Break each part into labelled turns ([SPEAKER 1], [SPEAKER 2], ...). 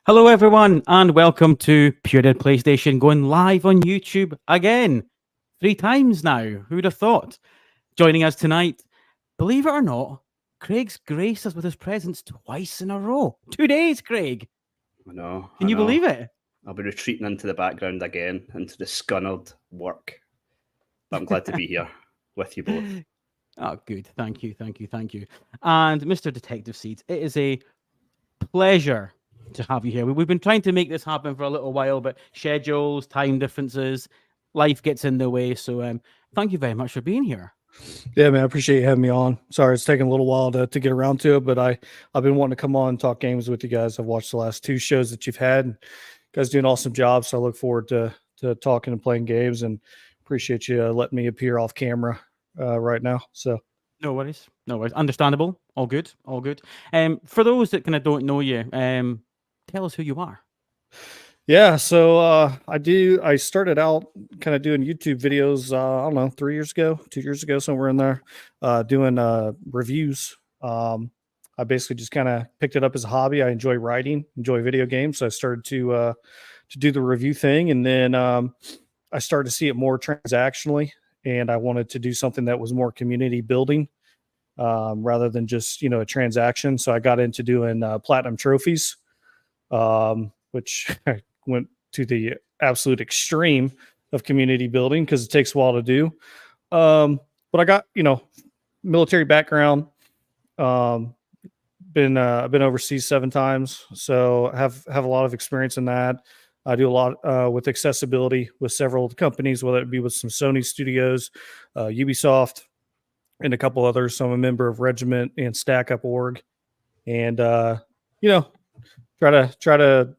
[SPEAKER 1] Hello, everyone, and welcome to Pure Dead PlayStation, going live on YouTube again. 3 times now. Who'd have thought? Joining us tonight, believe it or not, Craig's graced us with his presence twice in a row. 2 days, Craig.
[SPEAKER 2] I know.
[SPEAKER 1] Can you believe it?
[SPEAKER 2] I'll be retreating into the background again, into the scunnered work. But I'm glad to be here with you both.
[SPEAKER 1] Oh, good. Thank you. And Mr. Detective Seeds, it is a pleasure to have you here. We've been trying to make this happen for a little while, but schedules, time differences, life gets in the way. So thank you very much for being here.
[SPEAKER 3] Yeah, man, I appreciate you having me on. Sorry, it's taking a little while to get around to it, but I've been wanting to come on and talk games with you guys. I've watched the last 2 shows that you've had. You guys do an awesome job, so I look forward to talking and playing games, and appreciate you letting me appear off camera right now. So
[SPEAKER 1] no worries. Understandable. All good. For those that kind of don't know you, tell us who you are.
[SPEAKER 3] Yeah, so I started out kind of doing YouTube videos, I don't know, 3 years ago, 2 years ago, somewhere in there, doing reviews. I basically just kind of picked it up as a hobby. I enjoy writing, enjoy video games. So I started to do the review thing. And then I started to see it more transactionally. And I wanted to do something that was more community building rather than just, a transaction. So I got into doing platinum trophies, which I went to the absolute extreme of community building because it takes a while to do. But I got, military background, been overseas 7 times. So have a lot of experience in that. I do a lot with accessibility with several companies, whether it be with some Sony studios, Ubisoft, and a couple others. So I'm a member of Regiment and Stack Up Org. And, try to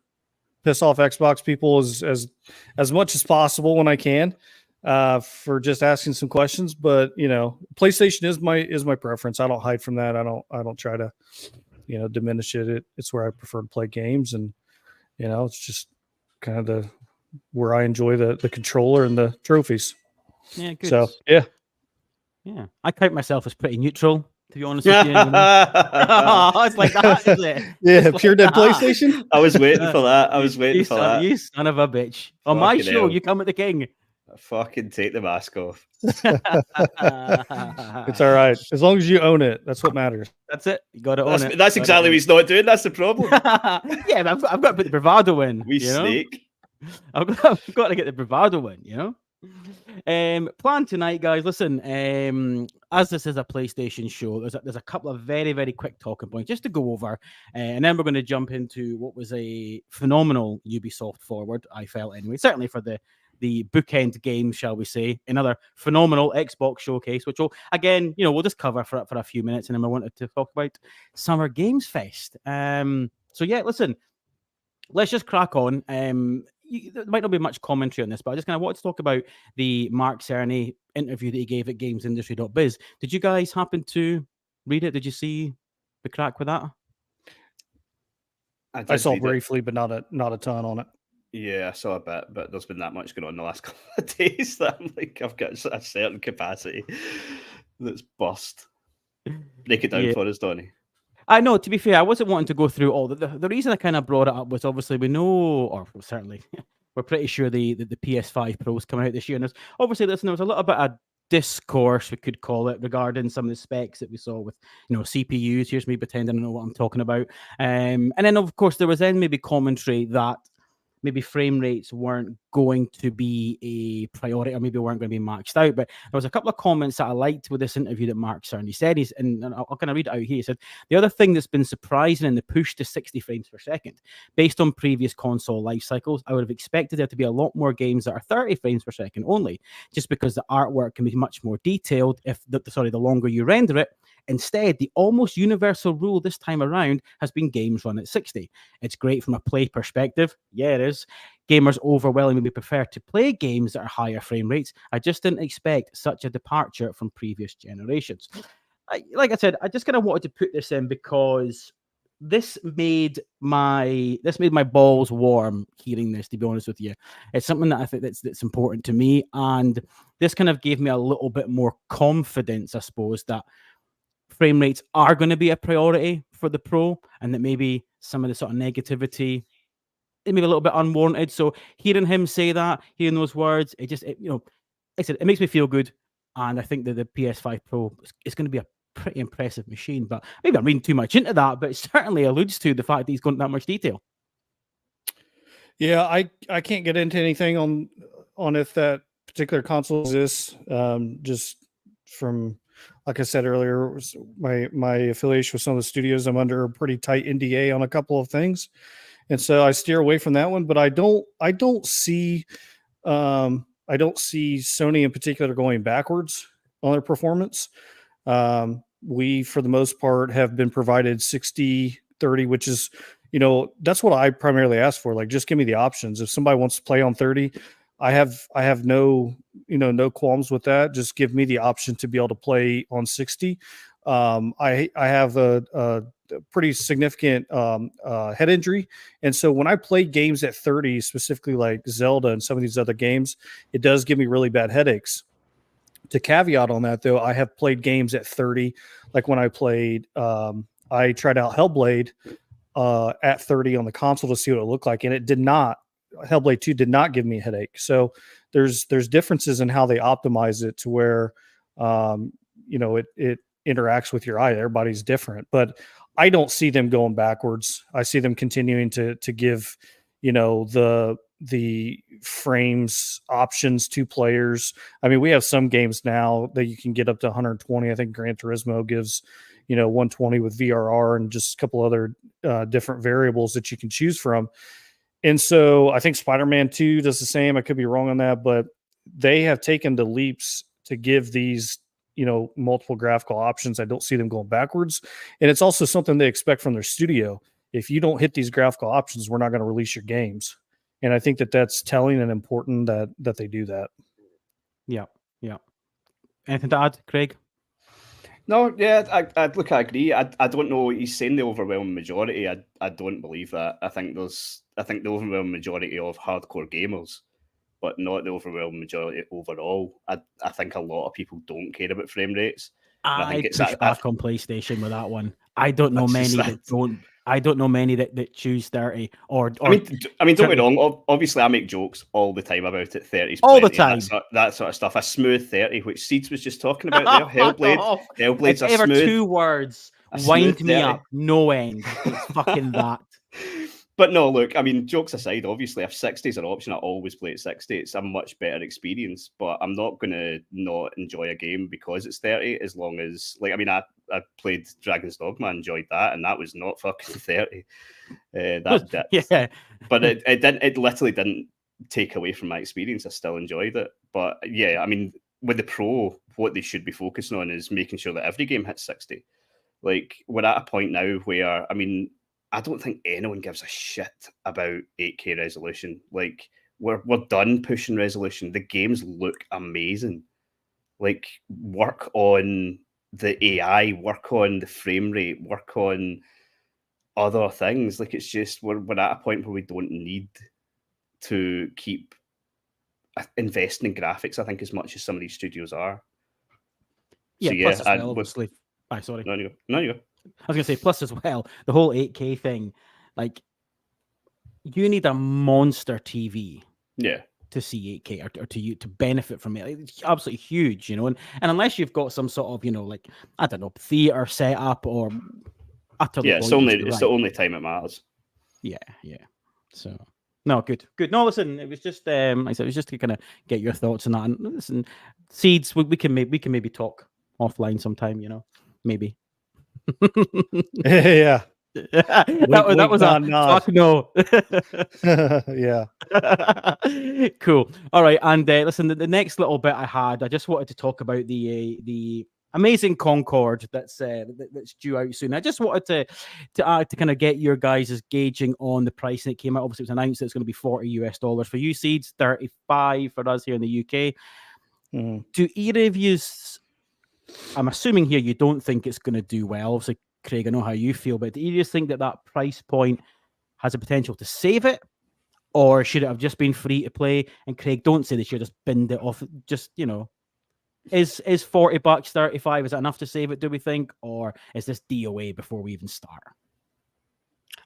[SPEAKER 3] piss off Xbox people as much as possible when I can for just asking some questions. But PlayStation is my preference. I don't hide from that. I don't try to diminish it. It's where I prefer to play games, and it's just kind of where I enjoy the controller and the trophies.
[SPEAKER 1] Yeah, good.
[SPEAKER 3] So yeah.
[SPEAKER 1] I count myself as pretty neutral, to be honest with you. It's like that, is it?
[SPEAKER 3] Yeah, Pure Dead PlayStation.
[SPEAKER 2] I was waiting for that.
[SPEAKER 1] You son of a bitch! On my show, you come at the king.
[SPEAKER 2] I fucking take the mask off.
[SPEAKER 3] It's all right as long as you own it. That's what matters.
[SPEAKER 1] That's it. You got to own it.
[SPEAKER 2] That's exactly what he's not doing. That's the problem.
[SPEAKER 1] Yeah, but I've got to put the bravado in.
[SPEAKER 2] Snake.
[SPEAKER 1] I've got to get the bravado in. Plan tonight, guys. Listen, as this is a PlayStation show, there's a couple of very, very quick talking points just to go over, and then we're going to jump into what was a phenomenal Ubisoft Forward, I felt anyway, certainly for the bookend game, shall we say. Another phenomenal Xbox showcase, which we'll just cover for a few minutes, and then I wanted to talk about Summer Games Fest. So yeah, listen, let's just crack on. There might not be much commentary on this, but I just kind of wanted to talk about the Mark Cerny interview that he gave at gamesindustry.biz. Did you guys happen to read it? Did you see the crack with that?
[SPEAKER 3] I saw briefly, but not a ton on it.
[SPEAKER 2] Yeah, I saw a bit, but there's been that much going on in the last couple of days that I'm like, I've got a certain capacity that's bust. Break it down for us, Dony.
[SPEAKER 1] I know, to be fair, I wasn't wanting to go through all the reason I kind of brought it up was obviously we know, or certainly we're pretty sure the PS5 Pro is coming out this year. And there was a little bit of discourse, we could call it, regarding some of the specs that we saw with CPUs. Here's me pretending I know what I'm talking about. And then of course there was then maybe commentary that maybe frame rates weren't going to be a priority, or maybe weren't going to be maxed out. But there was a couple of comments that I liked with this interview that Mark Cerny said. And I'll kind of read it out here. He said, the other thing that's been surprising in the push to 60 frames per second, based on previous console life cycles, I would have expected there to be a lot more games that are 30 frames per second only, just because the artwork can be much more detailed the longer you render it. Instead, the almost universal rule this time around has been games run at 60. It's great from a play perspective. Yeah, it is. Gamers overwhelmingly prefer to play games that are higher frame rates. I just didn't expect such a departure from previous generations. Like I said, I just kind of wanted to put this in because this made my balls warm hearing this, to be honest with you. It's something that I think that's important to me, and this kind of gave me a little bit more confidence, I suppose, that frame rates are going to be a priority for the Pro, and that maybe some of the sort of negativity maybe a little bit unwarranted. So hearing him say that, hearing those words, like I said, it makes me feel good. And I think that the PS5 Pro is going to be a pretty impressive machine. But maybe I'm reading too much into that, but it certainly alludes to the fact that he's gone into that much detail.
[SPEAKER 3] Yeah, I can't get into anything on if that particular console exists. Just from, like I said earlier, my affiliation with some of the studios, I'm under a pretty tight NDA on a couple of things, and so I steer away from that one. But I don't see Sony in particular going backwards on their performance. We, for the most part, have been provided 60/30, which is, that's what I primarily ask for. Like, just give me the options. If somebody wants to play on 30, I have no qualms with that. Just give me the option to be able to play on 60. I have a pretty significant head injury, and so when I play games at 30, specifically like Zelda and some of these other games, it does give me really bad headaches. To caveat on that, though, I have played games at 30, like when I played, I tried out Hellblade at 30 on the console to see what it looked like, and it did not. Hellblade 2 did not give me a headache. So there's differences in how they optimize it to where it interacts with your eye. Everybody's different, but I don't see them going backwards. I see them continuing to give the frames options to players. I mean, we have some games now that you can get up to 120. I think Gran Turismo gives 120 with VRR and just a couple other different variables that you can choose from. And so I think Spider-Man 2 does the same. I could be wrong on that, but they have taken the leaps to give these multiple graphical options. I don't see them going backwards, and it's also something they expect from their studio. If you don't hit these graphical options, we're not going to release your games. And I think that that's telling and important that they do that.
[SPEAKER 1] Yeah. Anything to add, Craig?
[SPEAKER 2] No, yeah, I look, I agree. I don't know. He's saying the overwhelming majority. I don't believe that. I think the overwhelming majority of hardcore gamers, but not the overwhelming majority overall. I think a lot of people don't care about frame rates.
[SPEAKER 1] I push back on PlayStation with that one. I don't know many that don't. I don't know many that choose 30 or
[SPEAKER 2] I mean, don't get me wrong. Obviously, I make jokes all the time about it. 30's
[SPEAKER 1] all the time.
[SPEAKER 2] That sort of stuff. A smooth 30, which Seeds was just talking about there. Hellblade's a smooth.
[SPEAKER 1] 2 words. Wind me up. No end. It's fucking that.
[SPEAKER 2] But no, look, I mean, jokes aside, obviously, if 60 is an option, I always play at 60. It's a much better experience, but I'm not going to not enjoy a game because it's 30, as long as, like, I mean, I played Dragon's Dogma, enjoyed that, and that was not fucking 30.
[SPEAKER 1] Yeah.
[SPEAKER 2] But it literally didn't take away from my experience. I still enjoyed it. But yeah, I mean, with the Pro, what they should be focusing on is making sure that every game hits 60. Like, we're at a point now where, I mean, I don't think anyone gives a shit about 8K resolution. Like, we're done pushing resolution. The games look amazing. Like, work on the AI, work on the frame rate, work on other things. Like, it's just we're at a point where we don't need to keep investing in graphics, I think, as much as some of these studios are.
[SPEAKER 1] Yeah, so, yeah, plus as well, obviously. Sorry.
[SPEAKER 2] No, you go.
[SPEAKER 1] I was going to say, plus as well, the whole 8K thing, like, you need a monster TV.
[SPEAKER 2] Yeah.
[SPEAKER 1] To see 8K or to benefit from it. It's absolutely huge, and unless you've got some sort of, like, I don't know, theater setup or utterly.
[SPEAKER 2] Yeah, it's the only time it matters.
[SPEAKER 1] Yeah. So no, good. No, listen, it was just like I said, it was just to kind of get your thoughts on that. And listen, Seeds, we can maybe talk offline sometime, maybe.
[SPEAKER 3] Yeah.
[SPEAKER 1] that was a fuck no.
[SPEAKER 3] Yeah.
[SPEAKER 1] Cool. All right, and listen, the next little bit I just wanted to talk about the amazing Concord that's due out soon. I just wanted to kind of get your guys' gauging on the price. And it came out, obviously it was announced that it's going to be $40 for you, Seeds, 35 for us here in the UK. Do either of you, I'm assuming here you don't think it's going to do well. Obviously, Craig, I know how you feel, but do you just think that price point has a potential to save it? Or should it have just been free to play? And Craig, don't say they should just binned it off. Just, is $40, 35, is that enough to save it, do we think? Or is this DOA before we even start?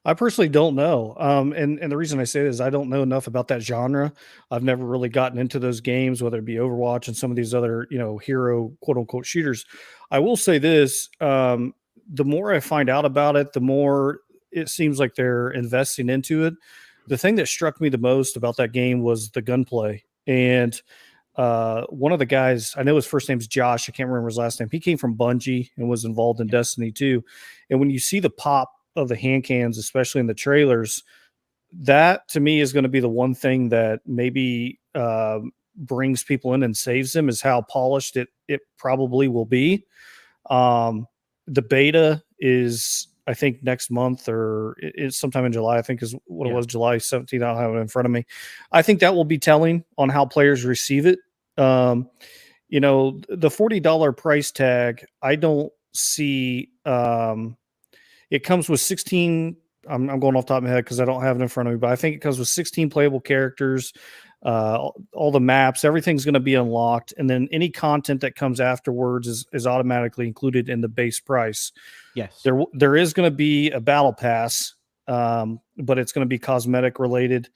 [SPEAKER 3] I personally don't know. And the reason I say this is I don't know enough about that genre. I've never really gotten into those games, whether it be Overwatch and some of these other, hero quote unquote shooters. I will say this: the more I find out about it, the more it seems like they're investing into it. The thing that struck me the most about that game was the gunplay. And one of the guys, I know his first name's Josh, I can't remember his last name. He came from Bungie and was involved in Destiny 2. And when you see the pop of the hand cans, especially in the trailers, that to me is going to be the one thing that maybe brings people in and saves them, is how polished it probably will be. The beta is, I think, next month, or it's sometime in July, I think is what it was, July 17th. I don't have it in front of me. I think that will be telling on how players receive it. The $40 price tag, I don't see. It comes with 16. I'm going off the top of my head because I don't have it in front of me, but I think it comes with 16 playable characters, all the maps, everything's going to be unlocked, and then any content that comes afterwards is automatically included in the base price.
[SPEAKER 1] Yes,
[SPEAKER 3] there is going to be a battle pass, but it's going to be cosmetic related,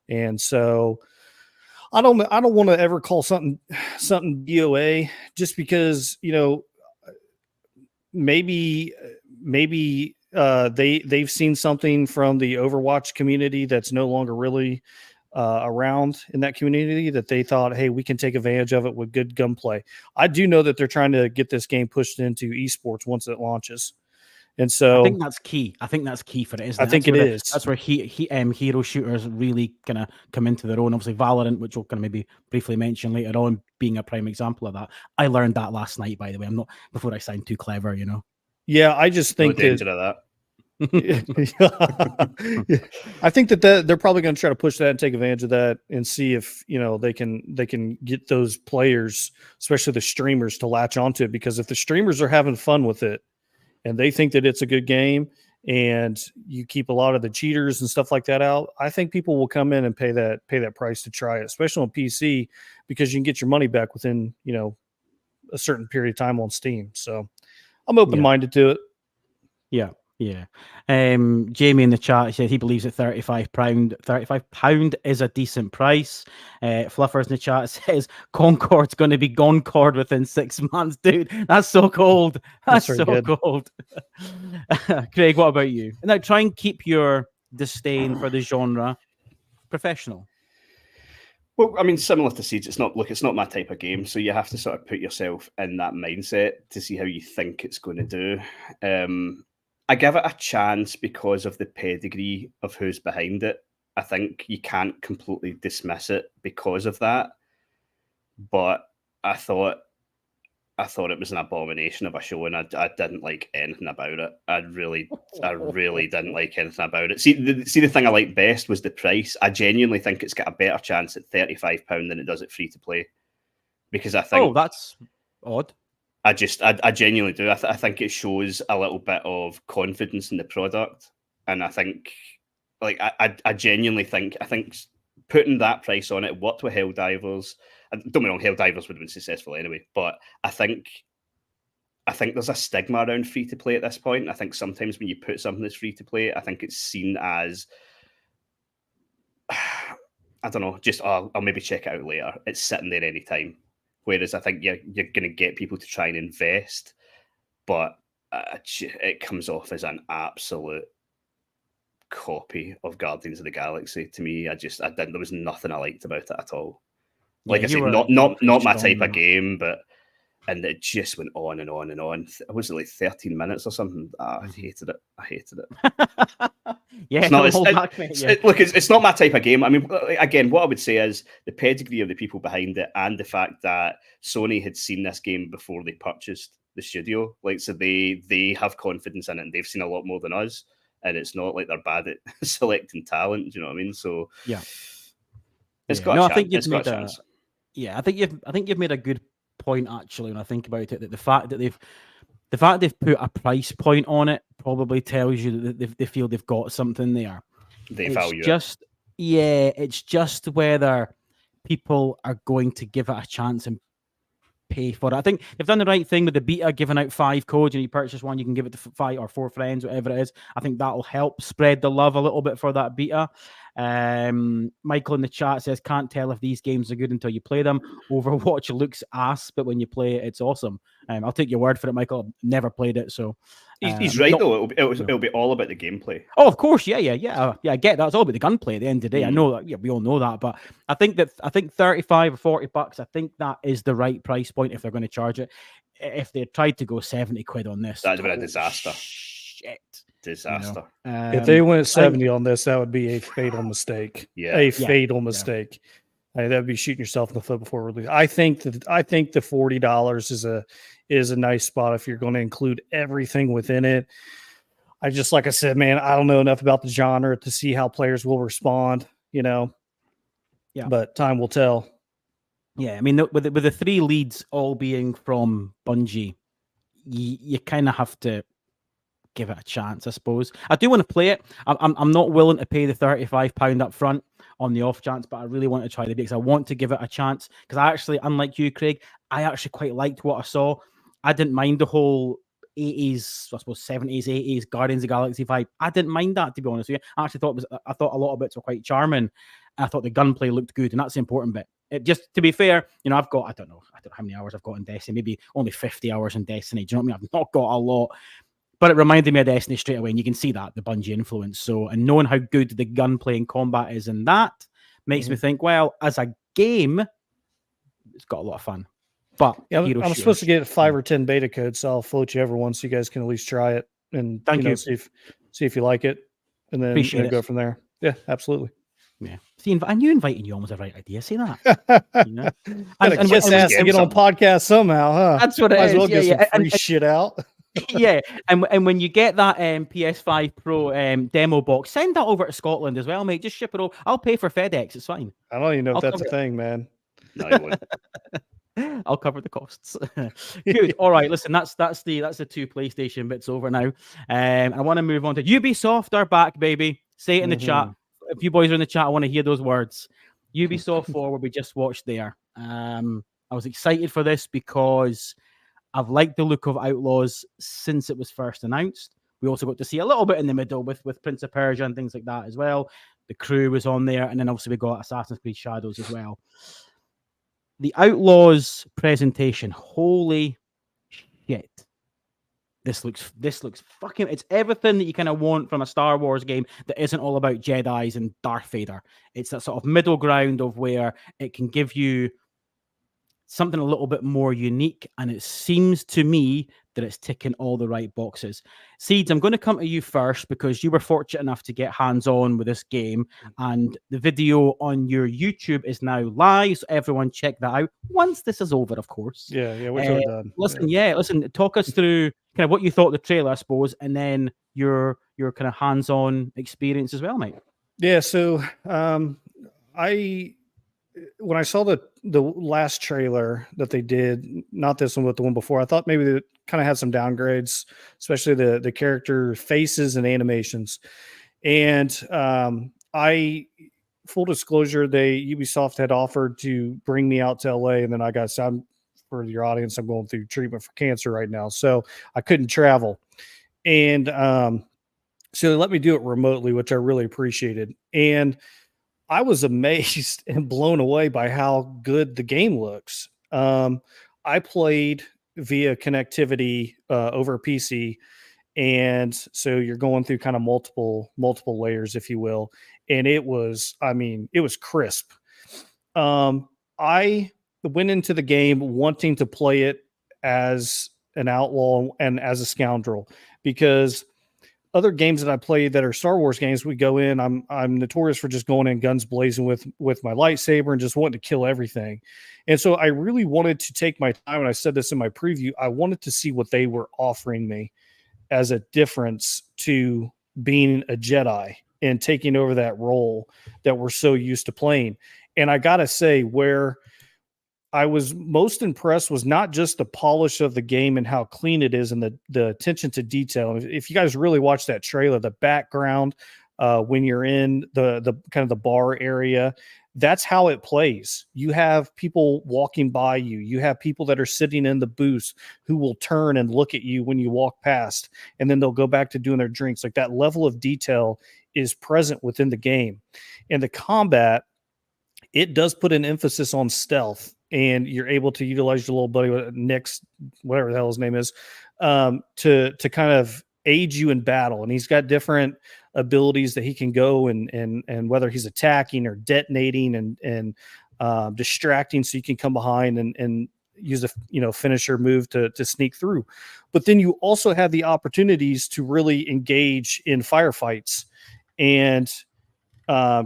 [SPEAKER 3] and so I don't want to ever call something DOA just because maybe they've seen something from the Overwatch community that's no longer really around in that community, that they thought, hey, we can take advantage of it with good gunplay. I do know that they're trying to get this game pushed into esports once it launches. And so
[SPEAKER 1] I think that's key. I think that's key for it. Isn't
[SPEAKER 3] I think it is.
[SPEAKER 1] That's where hero shooters really kind of come into their own. Obviously, Valorant, which we'll kind of maybe briefly mention later on, being a prime example of that. I learned that last night, by the way. I'm not, before I sound too clever,
[SPEAKER 3] Yeah, I just think
[SPEAKER 2] No danger of that.
[SPEAKER 3] I think that they're probably going to try to push that and take advantage of that and see if they can get those players, especially the streamers, to latch onto it. Because if the streamers are having fun with it and they think that it's a good game, and you keep a lot of the cheaters and stuff like that out, I think people will come in and pay that price to try it, especially on PC, because you can get your money back within a certain period of time on Steam. So I'm open-minded to it.
[SPEAKER 1] Yeah. Yeah. Jamie in the chat said he believes that £35 is a decent price. Fluffers in the chat says Concord's going to be Goncord within 6 months. Dude, that's so cold. That's so
[SPEAKER 3] good.
[SPEAKER 1] cold. Craig, what about you? Now, try and keep your disdain for the genre professional.
[SPEAKER 2] Well, I mean, similar to Siege, it's not my type of game, so you have to sort of put yourself in that mindset to see how you think it's going to do. I give it a chance because of the pedigree of who's behind it. I think you can't completely dismiss it because of that. But I thought it was an abomination of a show, and I didn't like anything about it. I really didn't like anything about it. See, the thing I liked best was the price. I genuinely think it's got a better chance at £35 than it does at free to play, because I think
[SPEAKER 1] that's odd.
[SPEAKER 2] I genuinely do. I think it shows a little bit of confidence in the product, and I think, I genuinely think, putting that price on it worked with Helldivers. Don't get me wrong, Helldivers would have been successful anyway, but I think there's a stigma around free to play at this point. I think sometimes when you put something that's free to play, I think it's seen as, I don't know, just I'll maybe check it out later. It's sitting there anytime. Whereas I think you're going to get people to try and invest, but it comes off as an absolute copy of Guardians of the Galaxy to me. There was nothing I liked about it at all. Like I said, not my type of game, and it just went on and on and on. Was it like 13 minutes or something? I hated it.
[SPEAKER 1] Yeah,
[SPEAKER 2] it's not my type of game. I mean, again, what I would say is the pedigree of the people behind it, and the fact that Sony had seen this game before they purchased the studio. So they have confidence in it, and they've seen a lot more than us. And it's not like they're bad at selecting talent. Do you know what I mean? So
[SPEAKER 1] yeah,
[SPEAKER 2] it's got a chance.
[SPEAKER 1] I think you've made a, I think you've made a good point actually. When I think about it, that the fact that they've put a price point on it probably tells you that they feel they've got something there.
[SPEAKER 2] They value
[SPEAKER 1] it. Yeah, it's just whether people are going to give it a chance and pay for it. I think they've done the right thing with the beta, giving out 5 codes, and you purchase one, you can give it to 5 or 4 friends, whatever it is. I think that'll help spread the love a little bit for that beta. Michael in the chat says, can't tell if these games are good until you play them. Overwatch looks ass, but when you play it, it's awesome. I'll take your word for it, Michael. I've never played it, so
[SPEAKER 2] he's right though. It'll be all about the gameplay.
[SPEAKER 1] Oh, of course, yeah. I get that. It's all about the gunplay at the end of the day. I know that. Yeah, we all know that. But I think $35 or $40. I think that is the right price point if they're going to charge it. If they tried to go 70 quid on this,
[SPEAKER 2] that'd have been a disaster.
[SPEAKER 1] Shit.
[SPEAKER 2] Disaster.
[SPEAKER 3] If they went 70 on this, that would be a fatal mistake. Fatal mistake. That would be shooting yourself in the foot before release. I think the $40 is a nice spot if you're going to include everything within it. Like I said, man, I don't know enough about the genre to see how players will respond, but time will tell.
[SPEAKER 1] Yeah. I mean, with the 3 leads all being from Bungie, you kind of have to give it a chance, I suppose. I do want to play it. I'm not willing to pay the £35 up front on the off chance, but I really want to try the because I want to give it a chance. Because I actually, unlike you, Craig, I actually quite liked what I saw. I didn't mind the whole 80s, I suppose 70s, 80s Guardians of the Galaxy vibe. I didn't mind that, to be honest with you. I actually thought a lot of bits were quite charming. I thought the gunplay looked good, and that's the important bit. Just to be fair, I've got, I don't know how many hours I've got in Destiny, maybe only 50 hours in Destiny. Do you know what I mean? I've not got a lot. But it reminded me of Destiny straight away, and you can see that, the Bungie influence. So, and knowing how good the gunplay and combat is in that makes me think, well, as a game, it's got a lot of fun. But
[SPEAKER 3] yeah, I'm supposed to get 5 or 10 beta codes, so I'll float you everyone so you guys can at least try it and see if you like it, and then go from there. Yeah, absolutely.
[SPEAKER 1] Yeah. See, and you inviting you almost the right idea. See that?
[SPEAKER 3] And kiss ass to get on podcast somehow, huh?
[SPEAKER 1] That's what it is.
[SPEAKER 3] Might as well get some free shit out.
[SPEAKER 1] Yeah, and when you get that PS5 Pro demo box, send that over to Scotland as well, mate. Just ship it over. I'll pay for FedEx. It's fine.
[SPEAKER 3] I don't even know if that's a thing, man.
[SPEAKER 2] No, you won't.
[SPEAKER 1] I'll cover the costs. Good. All right. Listen, that's the 2 PlayStation bits over now. I want to move on to Ubisoft are back, baby. Say it in the chat. If you boys are in the chat, I want to hear those words. Ubisoft Forward, we just watched there. I was excited for this because I've liked the look of Outlaws since it was first announced. We also got to see a little bit in the middle with Prince of Persia and things like that as well. The crew was on there, and then obviously we got Assassin's Creed Shadows as well. The Outlaws presentation, holy shit. This looks fucking, it's everything that you kind of want from a Star Wars game that isn't all about Jedis and Darth Vader. It's that sort of middle ground of where it can give you something a little bit more unique, and it seems to me that it's ticking all the right boxes. Seeds, I'm going to come to you first because you were fortunate enough to get hands-on with this game, and the video on your YouTube is now live, so everyone check that out once this is over, of course.
[SPEAKER 3] Yeah, we're totally done.
[SPEAKER 1] Listen, talk us through kind of what you thought of the trailer, I suppose, and then your kind of hands-on experience as well, mate.
[SPEAKER 3] Yeah, so when I saw the last trailer that they did, not this one, but the one before, I thought maybe they kind of had some downgrades, especially the character faces and animations. And full disclosure, Ubisoft had offered to bring me out to LA, and then I got some, for your audience, I'm going through treatment for cancer right now, so I couldn't travel. And so they let me do it remotely, which I really appreciated. And I was amazed and blown away by how good the game looks. I played via connectivity over PC, and so you're going through kind of multiple layers, if you will. And it was crisp. I went into the game wanting to play it as an outlaw and as a scoundrel, because other games that I play that are Star Wars games, we go in, I'm notorious for just going in guns blazing with my lightsaber and just wanting to kill everything. And so I really wanted to take my time, and I said this in my preview, I wanted to see what they were offering me as a difference to being a Jedi and taking over that role that we're so used to playing. And I got to say, where I was most impressed was not just the polish of the game and how clean it is and the attention to detail. If you guys really watch that trailer, the background when you're in the kind of the bar area, that's how it plays. You have people walking by you. You have people that are sitting in the booths who will turn and look at you when you walk past, and then they'll go back to doing their drinks. Like, that level of detail is present within the game. And the combat, it does put an emphasis on stealth, and you're able to utilize your little buddy Nick's, whatever the hell his name is, to kind of aid you in battle. And he's got different abilities that he can go and whether he's attacking or detonating and distracting, so you can come behind and use a finisher move to sneak through. But then you also have the opportunities to really engage in firefights and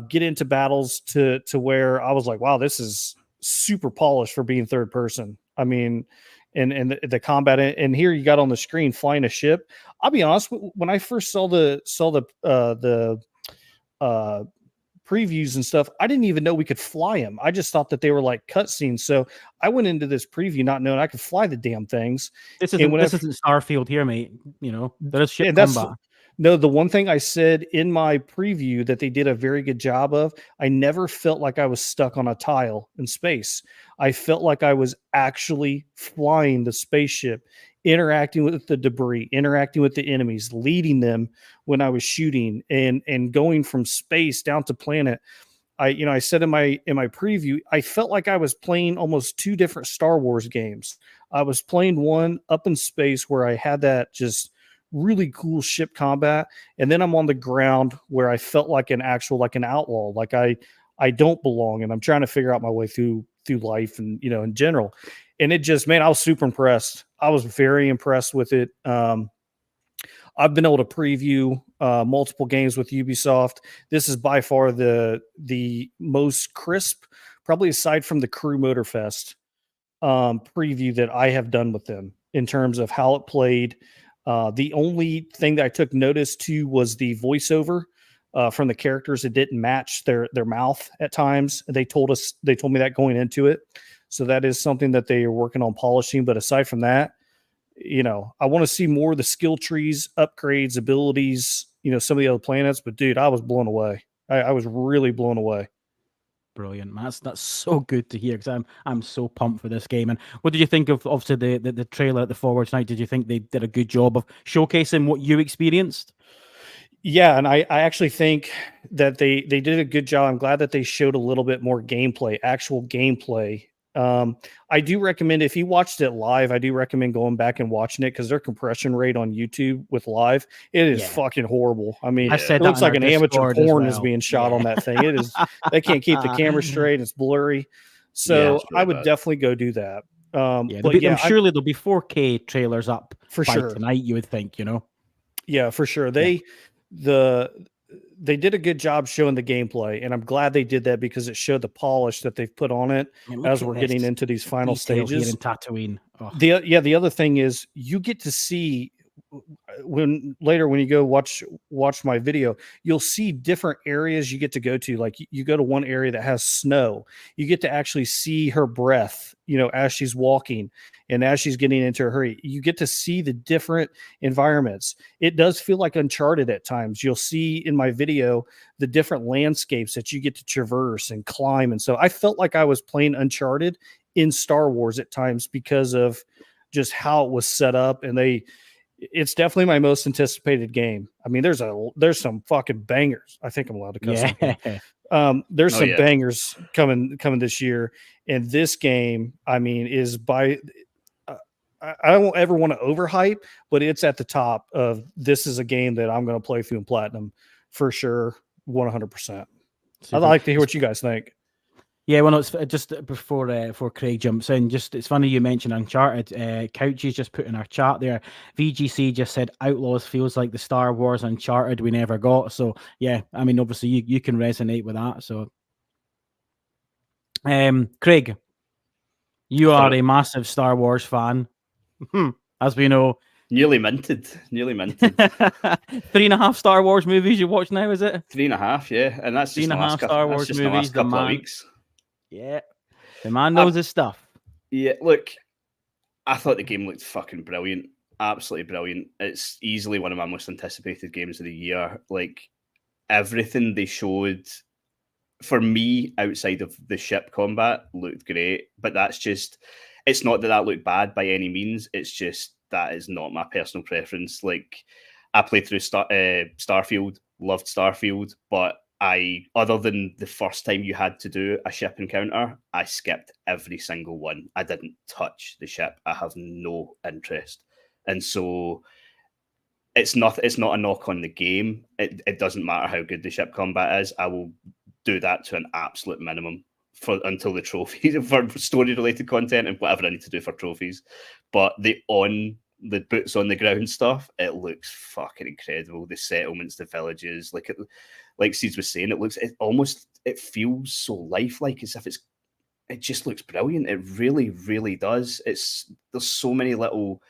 [SPEAKER 3] get into battles to where I was like, wow, this is super polished for being third person. I mean, and the combat, and here you got on the screen flying a ship. I'll be honest, when I first saw the previews and stuff, I didn't even know we could fly them. I just thought that they were like cutscenes. So I went into this preview not knowing I could fly the damn things.
[SPEAKER 1] This isn't Starfield here, mate. There is ship combat.
[SPEAKER 3] No, the one thing I said in my preview that they did a very good job of, I never felt like I was stuck on a tile in space. I felt like I was actually flying the spaceship, interacting with the debris, interacting with the enemies, leading them when I was shooting, and going from space down to planet. I said in my preview, I felt like I was playing almost two different Star Wars games. I was playing one up in space where I had that just really cool ship combat, and then I'm on the ground where I felt like an outlaw, like I don't belong, and I'm trying to figure out my way through life and in general. And it just, man, I was super impressed. I was very impressed with it. I've been able to preview multiple games with Ubisoft. This is by far the most crisp, probably aside from the Crew Motorfest preview, that I have done with them in terms of how it played. The only thing that I took notice to was the voiceover from the characters. It didn't match their mouth at times. They told me that going into it. So that is something that they are working on polishing. But aside from that, I want to see more of the skill trees, upgrades, abilities, some of the other planets. But dude, I was blown away. I was really blown away.
[SPEAKER 1] Brilliant, man. That's so good to hear, because I'm so pumped for this game. And what did you think of obviously the trailer at the Forward tonight? Did you think they did a good job of showcasing what you experienced?
[SPEAKER 3] Yeah, and I actually think that they did a good job. I'm glad that they showed a little bit more gameplay, actual gameplay. I do recommend, if you watched it live, I do recommend going back and watching it, because their compression rate on YouTube with live, it is fucking horrible. I mean, it looks like an amateur porn is being shot on that thing. It is. They can't keep the camera straight. It's blurry. So I would definitely go do that.
[SPEAKER 1] But surely there'll be 4K trailers up
[SPEAKER 3] for
[SPEAKER 1] by
[SPEAKER 3] sure
[SPEAKER 1] tonight, you would think,
[SPEAKER 3] Yeah, for sure. They did a good job showing the gameplay, and I'm glad they did that, because it showed the polish that they've put on it as we're getting into these final stages.
[SPEAKER 1] Here in Tatooine. Oh.
[SPEAKER 3] The other thing is, you get to see when you go watch my video, you'll see different areas you get to go to. Like, you go to one area that has snow, you get to actually see her breath, as she's walking and as she's getting into a hurry. You get to see the different environments. It does feel like Uncharted at times. You'll see in my video the different landscapes that you get to traverse and climb. And so I felt like I was playing Uncharted in Star Wars at times, because of just how it was set up. And it's definitely my most anticipated game. I mean, there's some fucking bangers. I think I'm allowed to cuss. There's some bangers coming this year, and this game, I mean, is by. I don't ever want to overhype, but it's at the top of, this is a game that I'm going to play through in platinum for sure, 100%. I'd like to hear what you guys think.
[SPEAKER 1] Yeah, well, no, it's just before Craig jumps in. It's funny you mentioned Uncharted. Couchy's just put in our chat there. VGC just said Outlaws feels like the Star Wars Uncharted we never got. So yeah, I mean, obviously you can resonate with that. So, Craig, you are a massive Star Wars fan, as we know.
[SPEAKER 2] Nearly minted.
[SPEAKER 1] 3.5 Star Wars movies you watch now, is it?
[SPEAKER 2] 3.5, yeah, and that's just
[SPEAKER 1] 3.5 Star Wars movies.
[SPEAKER 2] The last couple of weeks.
[SPEAKER 1] Yeah, the man knows his stuff.
[SPEAKER 2] Yeah, look, I thought the game looked fucking brilliant. Absolutely brilliant. It's easily one of my most anticipated games of the year. Like, everything they showed for me, outside of the ship combat, looked great. But that's just, it's not that looked bad by any means. It's just that is not my personal preference. Like, I played through Starfield, loved Starfield, but other than the first time you had to do a ship encounter, I skipped every single one. I didn't touch the ship. I have no interest. And so it's not a knock on the game. It doesn't matter how good the ship combat is. I will do that to an absolute minimum until the trophies for story related content and whatever I need to do for trophies. But the boots on the ground stuff, it looks fucking incredible. The settlements, the villages, like Seeds was saying, it feels so lifelike, as if it just looks brilliant. It really, really does. There's so many little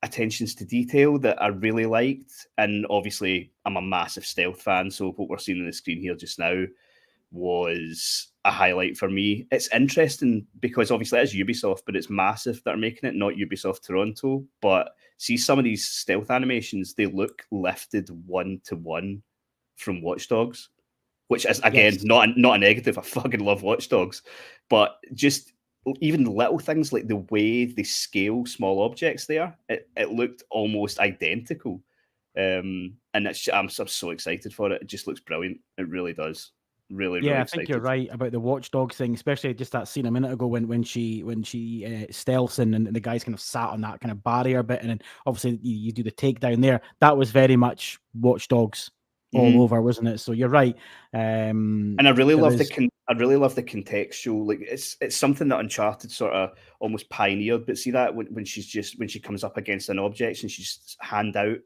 [SPEAKER 2] attentions to detail that I really liked. And obviously I'm a massive stealth fan, so what we're seeing on the screen here just now was a highlight for me. It's interesting because obviously it's Ubisoft, but it's massive that are making it, not Ubisoft Toronto. But see, some of these stealth animations, they look lifted 1-to-1 from Watch Dogs, which is, again, not a negative. I fucking love Watch Dogs. But just even little things like the way they scale small objects there, it looked almost identical. And I'm so excited for it. It just looks brilliant. It really does. Really, really
[SPEAKER 1] I
[SPEAKER 2] excited.
[SPEAKER 1] think you're right about the Watch Dogs thing, especially just that scene a minute ago when she stealths and the guys kind of sat on that kind of barrier bit, and then obviously you do the takedown there. That was very much Watch Dogs all over, wasn't it? So you're right.
[SPEAKER 2] And I really love the contextual. Like it's something that Uncharted sort of almost pioneered. But see that when she comes up against an object and she's hand out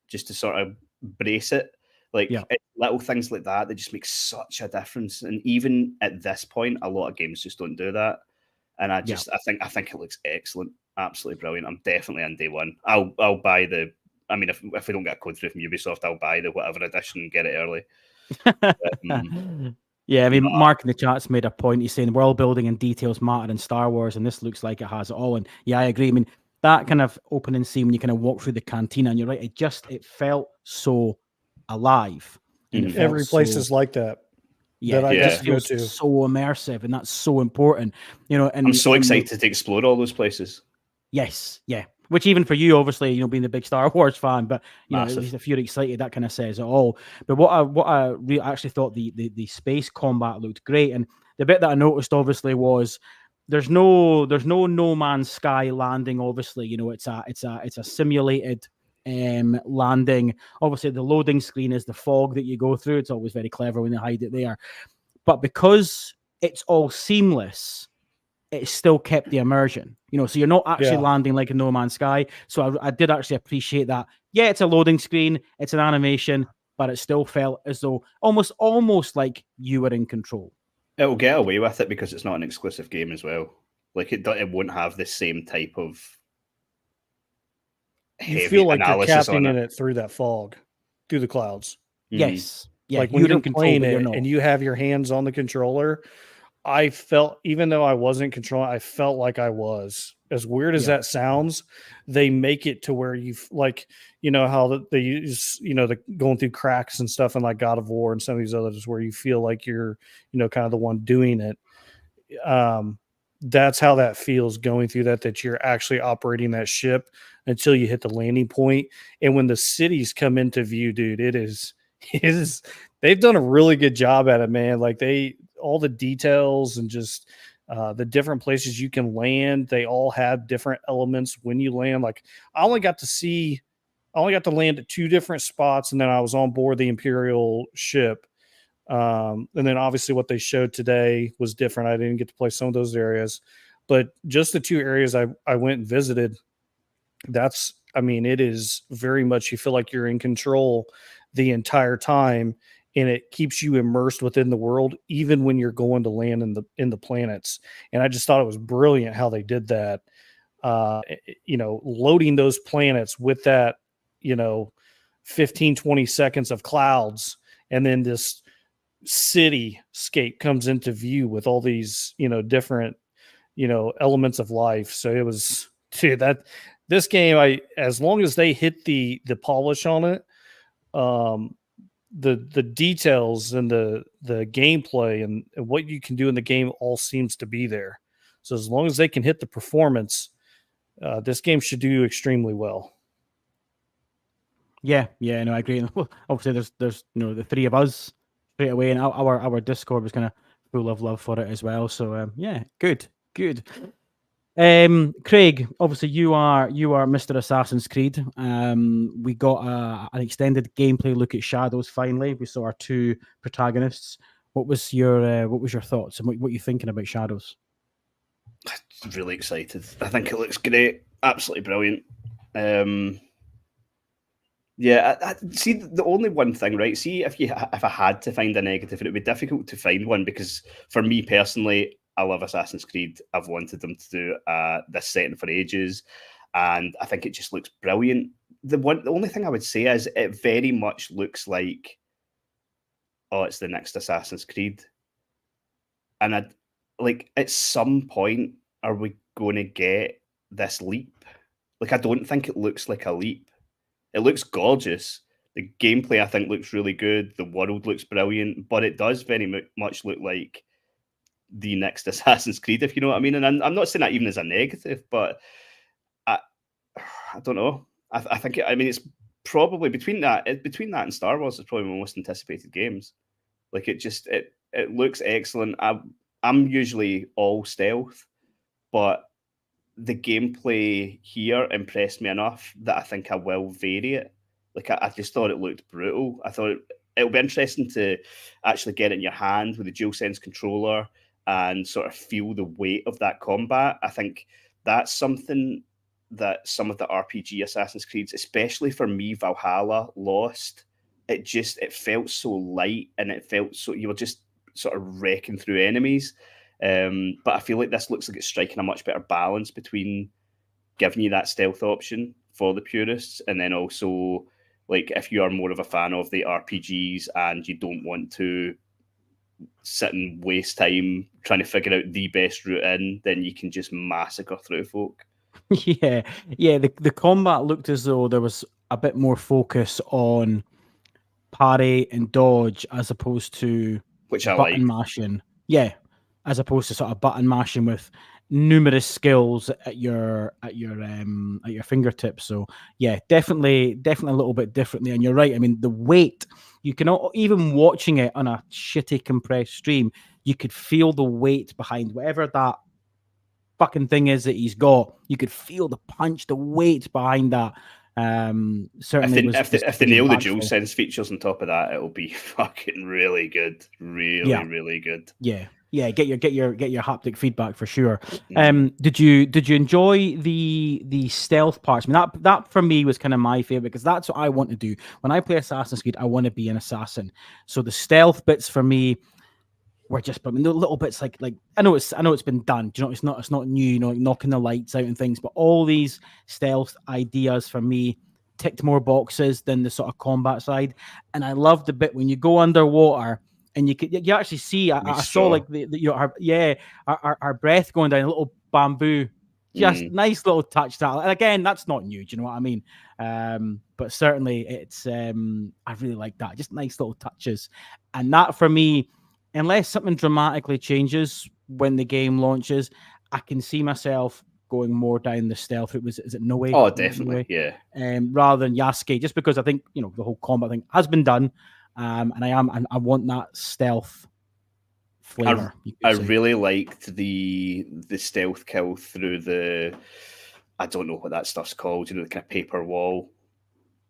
[SPEAKER 2] just to sort of brace it. Like little things like that just make such a difference. And even at this point, a lot of games just don't do that. And I think it looks excellent, absolutely brilliant. I'm definitely on day one. I'll buy the. I mean, if we don't get a code through from Ubisoft, I'll buy the whatever edition and get it early.
[SPEAKER 1] Yeah, I mean, Mark in the chat's made a point. He's saying world building and details matter in Star Wars, and this looks like it has it all. And yeah, I agree. I mean, that kind of opening scene when you kind of walk through the cantina, and you're right, it felt so alive. And
[SPEAKER 3] every place is like that.
[SPEAKER 1] Yeah,
[SPEAKER 3] that I
[SPEAKER 1] just
[SPEAKER 3] go
[SPEAKER 1] feels
[SPEAKER 3] to.
[SPEAKER 1] so immersive, and that's so important. You know, and
[SPEAKER 2] I'm so excited to explore all those places.
[SPEAKER 1] Yes, yeah. Which even for you, obviously, you know, being the big Star Wars fan, but you know,
[SPEAKER 2] Massive.
[SPEAKER 1] if you're excited, that kind of says it all. But what I actually thought the space combat looked great, and the bit that I noticed obviously was there's no No Man's Sky landing. Obviously, you know, it's a simulated landing. Obviously, the loading screen is the fog that you go through. It's always very clever when they hide it there, but because it's all seamless, it still kept the immersion, you know, so you're not actually landing like a No Man's Sky. So I did actually appreciate that. Yeah, it's a loading screen, it's an animation, but it still felt as though almost like you were in control.
[SPEAKER 2] It'll get away with it because it's not an exclusive game as well. Like it won't have the same type of
[SPEAKER 3] you feel like you're capturing it through that fog, through the clouds.
[SPEAKER 1] Yes. Yeah,
[SPEAKER 3] like when you're playing it and you have your hands on the controller, I felt, even though I wasn't controlling, I felt like I was. As weird as that sounds, they make it to where you like, you know, how they use, you know, the going through cracks and stuff in like God of War and some of these others where you feel like you're, you know, kind of the one doing it. That's how that feels going through that you're actually operating that ship until you hit the landing point. And when the cities come into view, dude, it is they've done a really good job at it, man. Like all the details and just the different places you can land, they all have different elements when you land. Like I only got to land at 2 different spots, and then I was on board the Imperial ship. And then obviously what they showed today was different. I didn't get to play some of those areas, but just the 2 areas I went and visited, it is very much, you feel like you're in control the entire time, and it keeps you immersed within the world, even when you're going to land in the planets. And I just thought it was brilliant how they did that. You know, loading those planets with that, you know, 15, 20 seconds of clouds, and then this cityscape comes into view with all these, you know, different, you know, elements of life. So it was, dude, this game, as long as they hit the polish on it, the details and the gameplay and what you can do in the game all seems to be there. So as long as they can hit the performance, this game should do extremely well.
[SPEAKER 1] Yeah, no, I agree. Well, obviously, there's the three of us straight away, and our Discord was kind of full of love for it as well. So yeah, good. Craig, obviously you are Mr. Assassin's Creed. We got an extended gameplay look at Shadows. Finally, we saw our two protagonists. What was your thoughts and what you thinking about Shadows?
[SPEAKER 2] Really excited. I think it looks great. Absolutely brilliant. Yeah, I see. The only one thing, right? See, if I had to find a negative, it would be difficult to find one because for me personally, I love Assassin's Creed. I've wanted them to do this setting for ages, and I think it just looks brilliant. The only thing I would say is it very much looks like, oh, it's the next Assassin's Creed, and at some point, are we going to get this leap? Like, I don't think it looks like a leap. It looks gorgeous. The gameplay, I think, looks really good. The world looks brilliant, but it does very much look like the next Assassin's Creed, if you know what I mean. And I'm not saying that even as a negative, but I don't know. I think it's probably between that and Star Wars is probably my most anticipated games. Like it looks excellent. I'm usually all stealth, but the gameplay here impressed me enough that I think I will vary it. Like I just thought it looked brutal. I thought it'll be interesting to actually get it in your hand with the DualSense controller and sort of feel the weight of that combat. I think that's something that some of the RPG Assassin's Creeds, especially for me, Valhalla, lost. It felt so light and it felt so you were just sort of wrecking through enemies. But I feel like this looks like it's striking a much better balance between giving you that stealth option for the purists, and then also, like, if you are more of a fan of the RPGs and you don't want to sit and waste time trying to figure out the best route in, then you can just massacre through folk.
[SPEAKER 1] Yeah. The combat looked as though there was a bit more focus on parry and dodge as opposed to
[SPEAKER 2] Which I
[SPEAKER 1] button
[SPEAKER 2] like.
[SPEAKER 1] mashing. Yeah, as opposed to sort of button mashing with numerous skills at your fingertips. So yeah, definitely a little bit differently. And you're right. I mean, the weight, you can even watching it on a shitty compressed stream, you could feel the weight behind whatever that fucking thing is that he's got. You could feel the punch, the weight behind that. Certainly
[SPEAKER 2] if they nail the DualSense features on top of that, it'll be fucking really good. Really good.
[SPEAKER 1] Yeah, get your haptic feedback for sure. Did you enjoy the stealth parts? I mean, that for me was kind of my favorite because that's what I want to do when I play Assassin's Creed. I want to be an assassin. So the stealth bits for me were just, I mean, the little bits like I know it's been done. Do you know, it's not new. You know, like knocking the lights out and things. But all these stealth ideas for me ticked more boxes than the sort of combat side. And I love the bit when you go underwater and you actually see. I saw like our breath going down a little bamboo. Just nice little touch to that. And again, that's not new. Do you know what I mean? But certainly it's I really like that. Just nice little touches. And that for me, unless something dramatically changes when the game launches, I can see myself going more down the stealth route. Is it No Way?
[SPEAKER 2] Oh, definitely, yeah.
[SPEAKER 1] Rather than Yasuke, just because I think the whole combat thing has been done, and I want that stealth flavor.
[SPEAKER 2] I really liked the stealth kill through the, I don't know what that stuff's called, the kind of paper wall.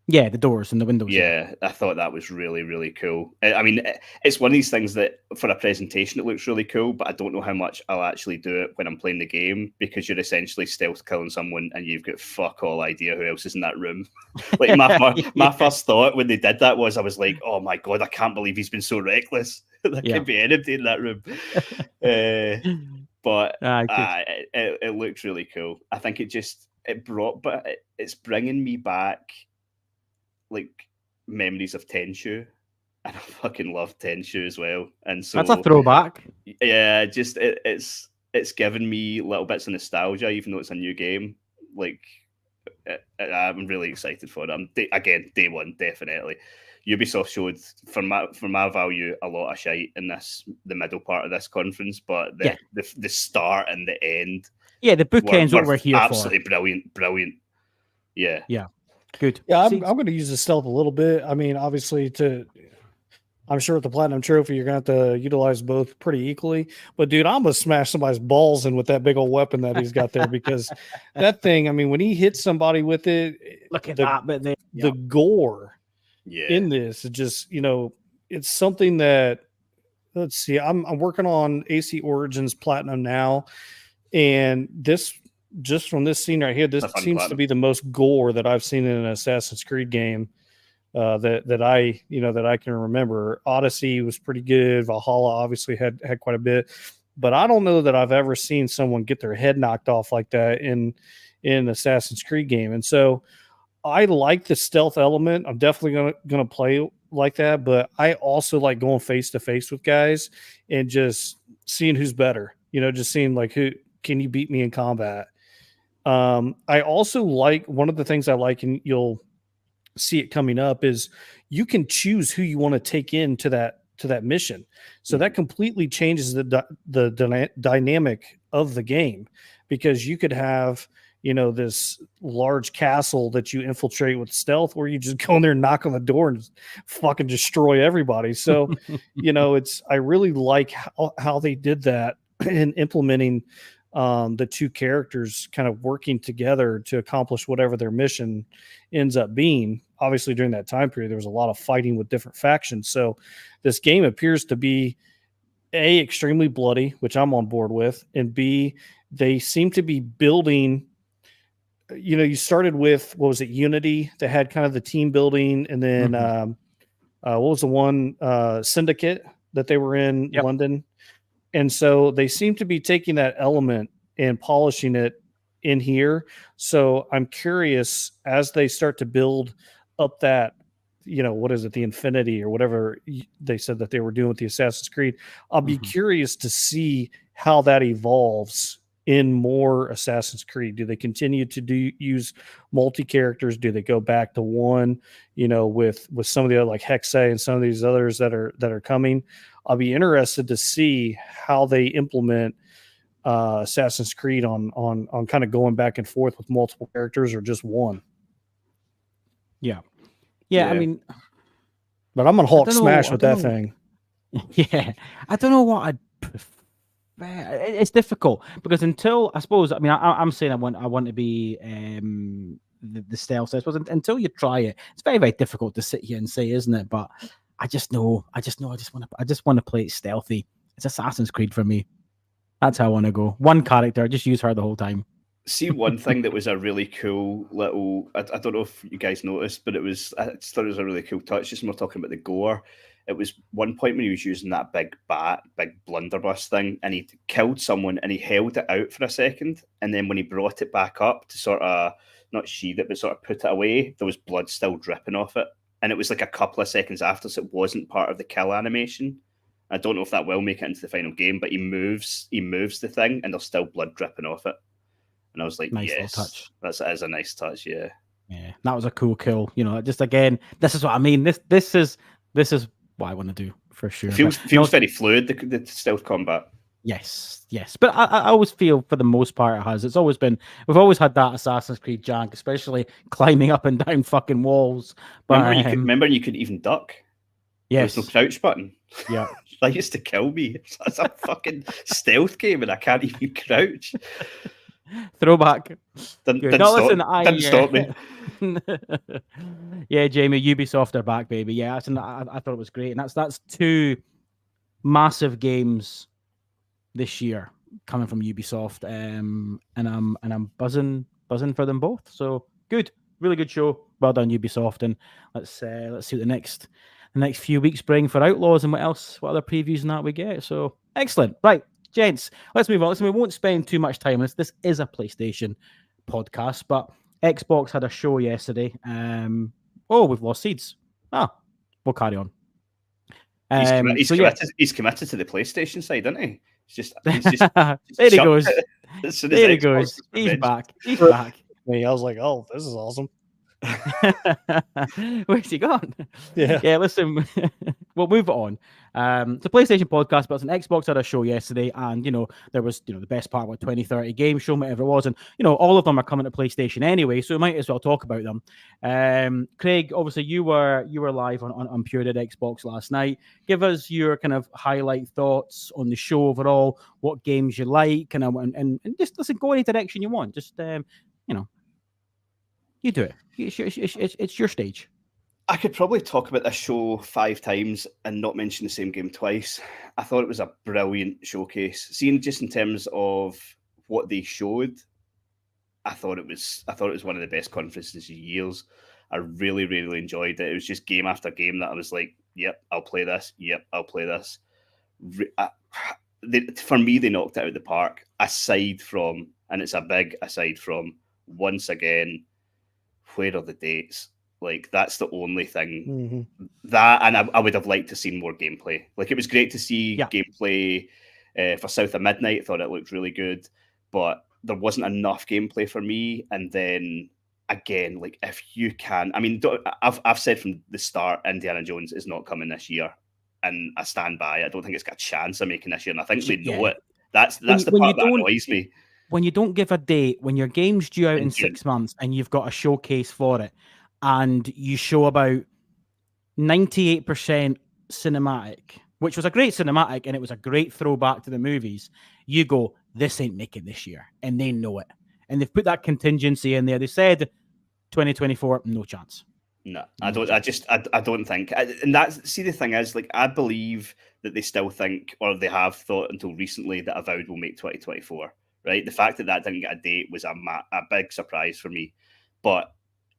[SPEAKER 1] Yeah, the doors and the windows.
[SPEAKER 2] Yeah, I thought that was really, really cool. I mean, it's one of these things that for a presentation it looks really cool, but I don't know how much I'll actually do it when I'm playing the game because you're essentially stealth killing someone and you've got fuck all idea who else is in that room. Like my first thought when they did that was I was like, oh my God, I can't believe he's been so reckless. There could be anybody in that room. But it looked really cool. I think it's bringing me back like memories of Tenshu, and I fucking love Tenshu as well. And so
[SPEAKER 1] that's a throwback.
[SPEAKER 2] Yeah, just it's given me little bits of nostalgia, even though it's a new game. Like I'm really excited for it. Again, day one, definitely. Ubisoft showed, for my value, a lot of shite in the middle part of this conference, but the start and the end,
[SPEAKER 1] the bookends
[SPEAKER 2] were
[SPEAKER 1] what we're here
[SPEAKER 2] absolutely
[SPEAKER 1] for.
[SPEAKER 2] brilliant. Yeah,
[SPEAKER 1] good.
[SPEAKER 3] Yeah, I'm going to use the stealth a little bit. I mean, obviously, I'm sure with the platinum trophy, you're going to have to utilize both pretty equally. But dude, I'm going to smash somebody's balls in with that big old weapon that he's got there, because that thing, I mean, when he hits somebody with it,
[SPEAKER 1] look at that. But
[SPEAKER 3] the gore in this, it just, it's something that, let's see, I'm working on AC Origins Platinum now, and this, just from this scene right here, this seems to be the most gore that I've seen in an Assassin's Creed game. That I can remember. Odyssey was pretty good. Valhalla obviously had quite a bit, but I don't know that I've ever seen someone get their head knocked off like that in an Assassin's Creed game. And so I like the stealth element. I'm definitely gonna play like that, but I also like going face to face with guys and just seeing who's better. Just seeing like, who can you beat me in combat. I also like, one of the things I like, and you'll see it coming up, is you can choose who you want to take into that mission. So that completely changes the dynamic of the game, because you could have, this large castle that you infiltrate with stealth, or you just go in there and knock on the door and fucking destroy everybody. So, I really like how they did that in implementing the two characters kind of working together to accomplish whatever their mission ends up being. Obviously, during that time period, there was a lot of fighting with different factions. So this game appears to be A, extremely bloody, which I'm on board with, and B, they seem to be building. You started with, what was it, Unity, that had kind of the team building, and then what was the one, Syndicate, that they were in London. And so they seem to be taking that element and polishing it in here. So I'm curious, as they start to build up that, what is it, the Infinity or whatever they said that they were doing with the Assassin's Creed, I'll be curious to see how that evolves in more Assassin's Creed. Do they continue to use multi-characters? Do they go back to one, with some of the other, like Hexe and some of these others that are coming? I'll be interested to see how they implement Assassin's Creed on kind of going back and forth with multiple characters or just one.
[SPEAKER 1] Yeah. I mean,
[SPEAKER 3] but I'm gonna Hulk smash with that thing.
[SPEAKER 1] Yeah, I don't know what I'd prefer. It's difficult, because until, I suppose, I mean, I'm saying I want to be the stealth. I suppose until you try it, it's very, very difficult to sit here and say, isn't it? But I just want to play it stealthy. It's Assassin's Creed for me. That's how I want to go. One character, just use her the whole time.
[SPEAKER 2] See, one thing that was a really cool little, I don't know if you guys noticed, but I just thought it was a really cool touch. Just when we're talking about the gore, it was one point when he was using that big blunderbuss thing, and he killed someone and he held it out for a second, and then when he brought it back up to sort of, not sheathe it, but sort of put it away, there was blood still dripping off it. And it was like a couple of seconds after, so it wasn't part of the kill animation. I don't know if that will make it into the final game, but he moves the thing, and there's still blood dripping off it. And I was like,
[SPEAKER 1] nice
[SPEAKER 2] yes,
[SPEAKER 1] touch.
[SPEAKER 2] That is a nice touch, yeah.
[SPEAKER 1] Yeah, that was a cool kill. Just again, this is what I mean. This is what I want to do for sure.
[SPEAKER 2] It feels very fluid, the stealth combat.
[SPEAKER 1] Yes. But I always feel, for the most part, it has. It's always been, we've always had that Assassin's Creed jank, especially climbing up and down fucking walls. But
[SPEAKER 2] remember you could even duck.
[SPEAKER 1] Yes.
[SPEAKER 2] There's no crouch button.
[SPEAKER 1] Yeah.
[SPEAKER 2] That used to kill me. That's a fucking stealth game, and I can't even crouch.
[SPEAKER 1] Throwback.
[SPEAKER 2] Didn't stop me.
[SPEAKER 1] Yeah, Jamie, Ubisoft are back, baby. Yeah, I thought it was great, and that's two massive games this year coming from Ubisoft, and I'm buzzing for them both. So good, really good show. Well done, Ubisoft, and let's see what the next few weeks bring for Outlaws and what other previews and that we get. So excellent, right, gents. Let's move on. Listen, we won't spend too much time on this. This is a PlayStation podcast, but Xbox had a show yesterday. We've lost seeds. We'll carry on.
[SPEAKER 2] He's committed to the PlayStation side, isn't he? He's just
[SPEAKER 1] there he goes. There he goes. He's back.
[SPEAKER 3] me. I was like, oh, this is awesome.
[SPEAKER 1] Where's he gone?
[SPEAKER 3] Yeah.
[SPEAKER 1] Listen, we'll move on. It's a PlayStation podcast, but it's an Xbox had a show yesterday, and there was the best part about 20-30 games show, whatever it was, and all of them are coming to PlayStation anyway, so we might as well talk about them. Craig, obviously you were live on Pure Dead Xbox last night. Give us your kind of highlight thoughts on the show overall, what games you like, and just listen, go any direction you want. Just you do it. It's your stage.
[SPEAKER 2] I could probably talk about this show 5 times and not mention the same game twice. I thought it was a brilliant showcase. Seeing just in terms of what they showed, I thought it was one of the best conferences in years. I really, really enjoyed it. It was just game after game that I was like, yep, I'll play this. Yep, I'll play this. For me, they knocked it out of the park. Aside from, and it's a big aside from, once again, where are the dates? Like, that's the only thing. That, and I would have liked to see more gameplay. Like, it was great to see gameplay for South of Midnight. I thought it looked really good, but there wasn't enough gameplay for me. And then again, like, if you can, I mean, I've said from the start, Indiana Jones is not coming this year, and I stand by. I don't think it's got a chance of making this year, and I think they know it. That's the part that annoys me.
[SPEAKER 1] When you don't give a date, when your game's due out in 6 months and you've got a showcase for it, and you show about 98% cinematic, which was a great cinematic and it was a great throwback to the movies, you go, this ain't making this year, and they know it. And they've put that contingency in there. They said 2024, no chance.
[SPEAKER 2] No, I don't. I don't think. And the thing is, like, I believe that they still think, or they have thought until recently, that Avowed will make 2024. Right, the fact that didn't get a date was a big surprise for me, but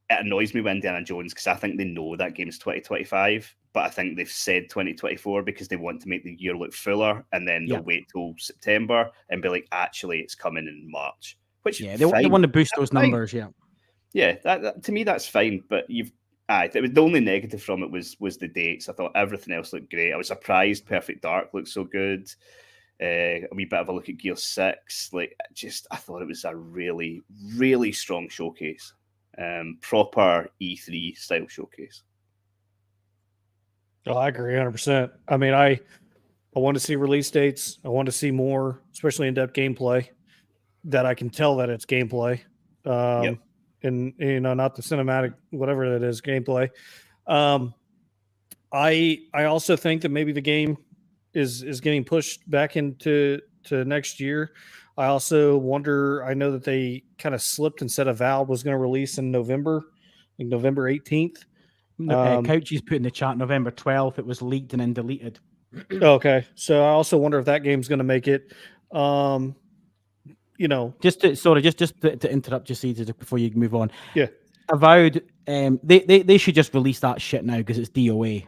[SPEAKER 2] it annoys me when Indiana Jones, because I think they know that game's 2025, but I think they've said 2024 because they want to make the year look fuller, and then they'll wait till September and be like, actually, it's coming in March. Which
[SPEAKER 1] they want to boost those numbers.
[SPEAKER 2] Yeah, that to me that's fine, but it was the only negative from it was the dates. I thought everything else looked great. I was surprised Perfect Dark looked so good. A wee bit of a look at Gear 6. Like, I thought it was a really, really strong showcase. Proper E3 style showcase.
[SPEAKER 3] Oh, I agree 100%. I mean, I want to see release dates. I want to see more, especially in-depth gameplay, that I can tell that it's gameplay. And not the cinematic, whatever that is, gameplay. I also think that maybe the game is getting pushed back into next year. I also wonder, I know that they kind of slipped and said Avowed was going to release in November, like November 18th.
[SPEAKER 1] Couchy's put in the chat November 12th. It was leaked and then deleted.
[SPEAKER 3] Okay. So I also wonder if that game's going to make it.
[SPEAKER 1] Just to interrupt you, see, before you move on.
[SPEAKER 3] Yeah.
[SPEAKER 1] Avowed, they should just release that shit now because it's DOA.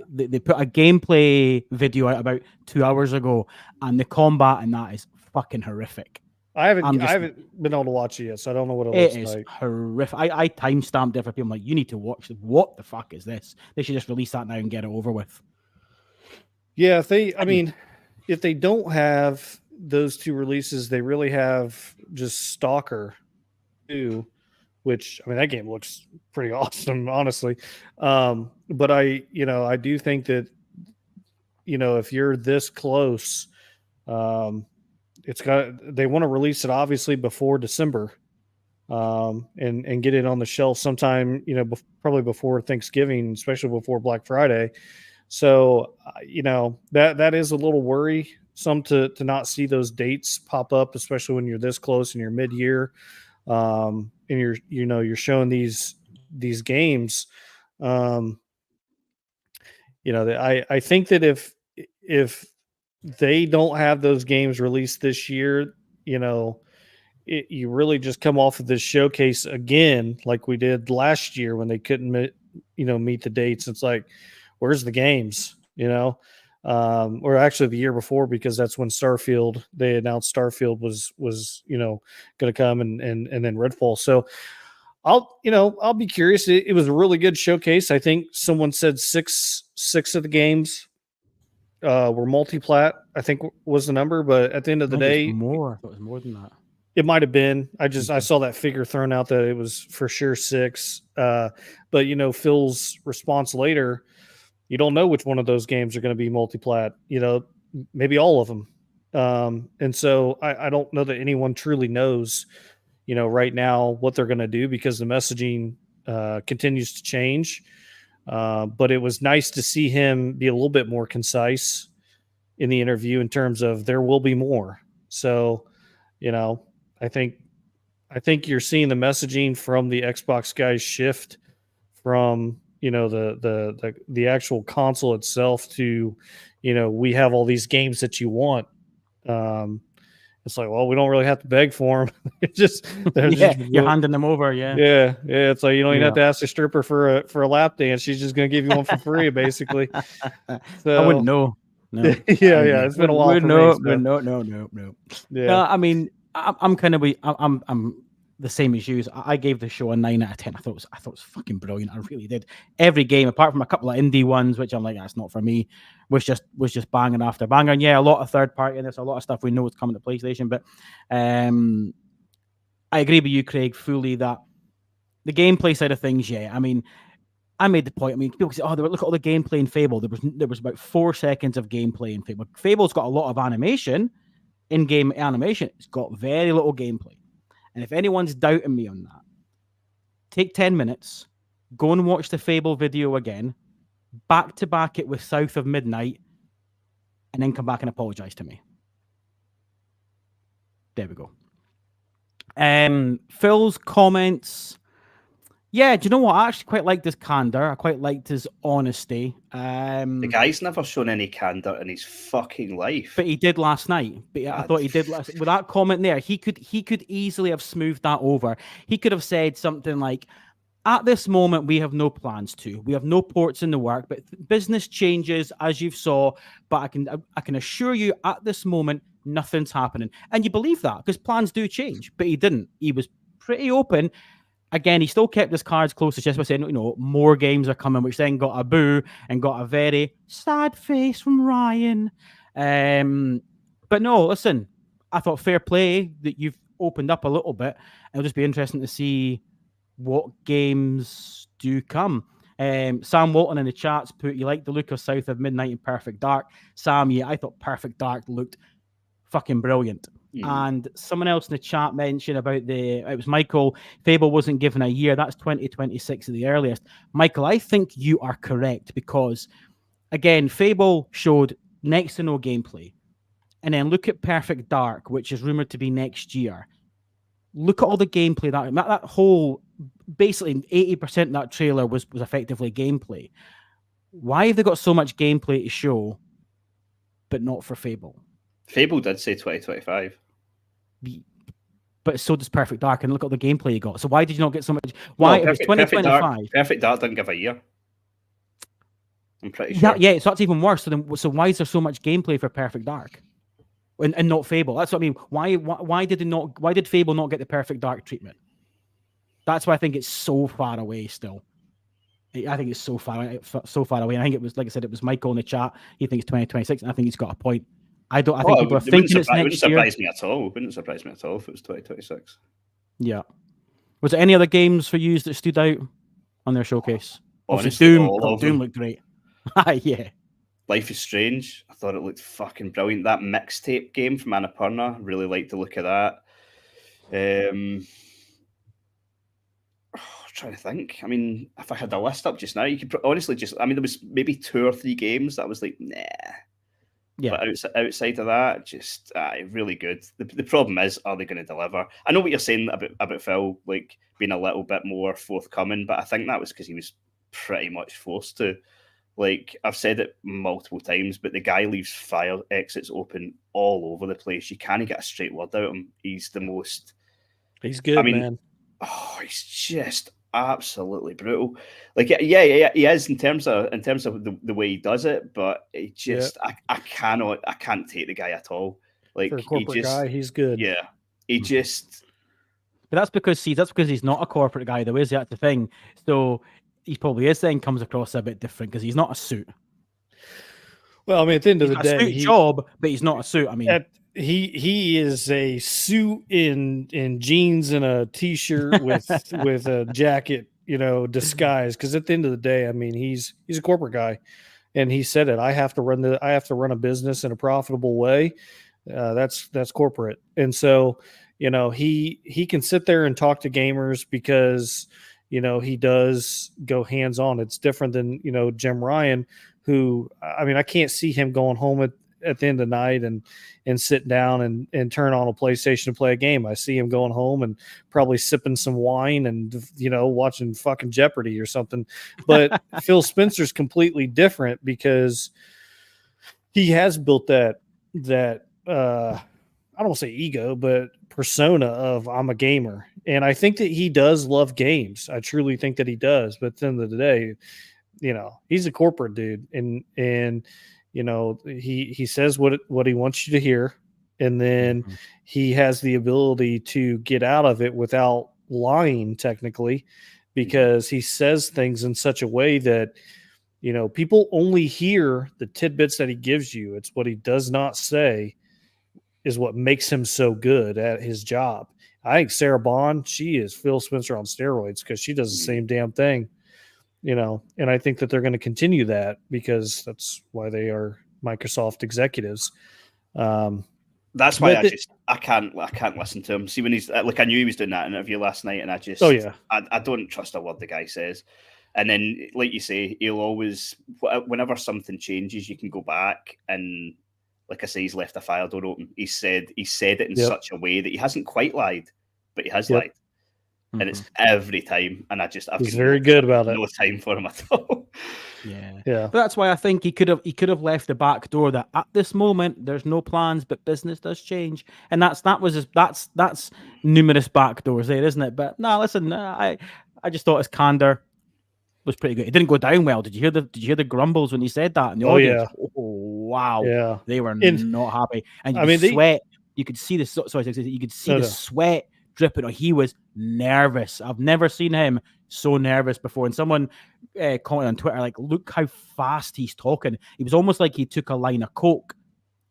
[SPEAKER 1] They put a gameplay video out about 2 hours ago, and the combat and that is fucking horrific.
[SPEAKER 3] I haven't been able to watch it yet, so I don't know what it looks like. It is
[SPEAKER 1] horrific. I time-stamped it for people. I'm like, you need to watch it. What the fuck is this? They should just release that now and get it over with.
[SPEAKER 3] Yeah, if they don't have those 2 releases, they really have just Stalker 2, which, I mean, that game looks pretty awesome, honestly. But I do think that, if you're this close, they want to release it obviously before December, and get it on the shelf sometime, probably before Thanksgiving, especially before Black Friday. So, that is a little worrisome to not see those dates pop up, especially when you're this close and you're mid-year. And you're showing these games. I think that if they don't have those games released this year, you really just come off of this showcase again, like we did last year when they couldn't meet the dates. It's like, where's the games? Or actually the year before, because that's when they announced Starfield was going to come, and then Redfall. So I'll be curious. It was a really good showcase. I think someone said six of the games were multi-plat, I think was the number, but at the end of the day,
[SPEAKER 1] more. I thought it was more than that.
[SPEAKER 3] It might have been. I saw that figure thrown out that it was for sure 6. But Phil's response later, you don't know which one of those games are going to be multiplat. Maybe all of them. And so I don't know that anyone truly knows, right now what they're going to do, because the messaging continues to change. But it was nice to see him be a little bit more concise in the interview in terms of there will be more. So, I think you're seeing the messaging from the Xbox guys shift from, the actual console itself to, we have all these games that you want. It's like, well, we don't really have to beg for them.
[SPEAKER 1] You're handing them over.
[SPEAKER 3] Yeah. It's like you don't even have to ask a stripper for a lap dance. She's just gonna give you one for free, basically. So
[SPEAKER 1] I wouldn't know. No.
[SPEAKER 3] yeah. It's been a while.
[SPEAKER 1] No.
[SPEAKER 3] Yeah.
[SPEAKER 1] No, I mean, I'm kind of I'm the same as you. I gave the show a 9 out of 10. I thought it was fucking brilliant. I really did. Every game, apart from a couple of indie ones, which I'm like, that's not for me, was just banging after banger. And yeah, a lot of third party, and there's a lot of stuff we know is coming to PlayStation. But I agree with you, Craig, fully that the gameplay side of things. Yeah, I mean, I made the point. I mean, people say, "Oh, look at all the gameplay in Fable." There was about 4 seconds of gameplay in Fable. Fable's got a lot of animation, in-game animation. It's got very little gameplay. And if anyone's doubting me on that, take 10 minutes, go and watch the Fable video again, back to back it with South of Midnight, and then come back and apologize to me. There we go. Phil's comments. Yeah, do you know what? I actually quite liked his candor. I quite liked his honesty.
[SPEAKER 2] The guy's never shown any candor in his fucking life.
[SPEAKER 1] But he did last night. But I thought he did last. With that comment there, he could easily have smoothed that over. He could have said something like, "At this moment, we have no plans to. We have no ports in the work, but business changes, as you've saw. But I can assure you, at this moment, nothing's happening." And you believe that because plans do change. But he didn't. He was pretty open. Again, he still kept his cards close to chest by saying, more games are coming, which then got a boo and got a very sad face from Ryan. But no, listen, I thought fair play that you've opened up a little bit. It'll just be interesting to see what games do come. Sam Walton in the chats put, "You like the look of South of Midnight and Perfect Dark." Sam, yeah, I thought Perfect Dark looked fucking brilliant. And someone else in the chat mentioned about it was Michael, Fable wasn't given a year. That's 2026 at the earliest. Michael, I think you are correct because, again, Fable showed next to no gameplay. And then look at Perfect Dark, which is rumored to be next year. Look at all the gameplay. That whole, basically 80% of that trailer was effectively gameplay. Why have they got so much gameplay to show, but not for Fable?
[SPEAKER 2] Fable did say 2025.
[SPEAKER 1] But so does Perfect Dark, and look at the gameplay you got. So why did you not get so much? Why? It was 2025.
[SPEAKER 2] Perfect Dark didn't give a year. I'm pretty sure.
[SPEAKER 1] Yeah, so that's even worse. So why is there so much gameplay for Perfect Dark, and not Fable? That's what I mean. Why did Fable not get the Perfect Dark treatment? That's why I think it's so far away still. I think it's so far away. And I think it was, like I said, it was Michael in the chat. He thinks 2026, and I think he's got a point. I think people are thinking it's next year. It wouldn't surprise me at all.
[SPEAKER 2] It wouldn't surprise me at all if it was 2026.
[SPEAKER 1] Yeah. Was there any other games for you that stood out on their showcase?
[SPEAKER 2] Honestly,
[SPEAKER 1] Doom looked great. Yeah.
[SPEAKER 2] Life is Strange. I thought it looked fucking brilliant. That mixtape game from Annapurna, really liked the look of that. Trying to think. I mean, if I had a list up just now, you could honestly there was maybe 2 or 3 games that was like, nah.
[SPEAKER 1] Yeah.
[SPEAKER 2] But outside of that, just really good. The problem is, are they going to deliver? I know what you're saying about Phil, like being a little bit more forthcoming, but I think that was because he was pretty much forced to. Like, I've said it multiple times, but the guy leaves fire exits open all over the place. You can't get a straight word out of him. He's the most.
[SPEAKER 3] He's good, man.
[SPEAKER 2] Oh, he's just absolutely brutal. Like, yeah, he is in terms of the way he does it, but it just I can't take the guy at all. Like,
[SPEAKER 3] for a corporate guy, he's good.
[SPEAKER 2] Yeah, he just.
[SPEAKER 1] But that's because he's not a corporate guy, though, is he? That's the thing. So he probably is then comes across a bit different because he's not a suit.
[SPEAKER 3] Well, I mean, at the end of the day,
[SPEAKER 1] job, but he's not a suit. I mean,
[SPEAKER 3] he is a suit in jeans and a t-shirt with a jacket, disguise. Because at the end of the day, I mean, he's a corporate guy, and he said it. I have to run a business in a profitable way. That's corporate, and so he can sit there and talk to gamers because he does go hands on. It's different than Jim Ryan, who, I mean, I can't see him going home at the end of the night and sitting down and turn on a PlayStation and play a game. I see him going home and probably sipping some wine and watching fucking Jeopardy or something. But Phil Spencer's completely different because he has built that I don't want to say ego, but persona of I'm a gamer. And I think that he does love games. I truly think that he does. But at the end of the day, he's a corporate dude, and he says what he wants you to hear, and then he has the ability to get out of it without lying technically, because he says things in such a way that people only hear the tidbits that he gives you. It's what he does not say is what makes him so good at his job. I think Sarah Bond, she is Phil Spencer on steroids, because she does the same damn thing, and I think that they're going to continue that because that's why they are Microsoft executives.
[SPEAKER 2] That's why I can't listen to him. See, when he's like, I knew he was doing that interview last night, and I don't trust a word the guy says. And then, like you say, he'll always, whenever something changes, you can go back and, like I say, he's left a file door open. He said it in such a way that he hasn't quite lied, but he has lied. And it's every time. And
[SPEAKER 3] he's very good about it.
[SPEAKER 2] No time for him at all.
[SPEAKER 1] Yeah.
[SPEAKER 3] But
[SPEAKER 1] that's why I think he could have left the back door that at this moment there's no plans, but business does change. And that's numerous back doors there, isn't it? But no, listen, I just thought his candor was pretty good. It didn't go down well. Did you hear the grumbles when he said that in the audience? Oh wow.
[SPEAKER 3] Yeah.
[SPEAKER 1] They were not happy. And sweat. You could see the sweat dripping. Oh, he was nervous. I've never seen him so nervous before. And someone commented on Twitter, like, look how fast he's talking. He was almost like he took a line of coke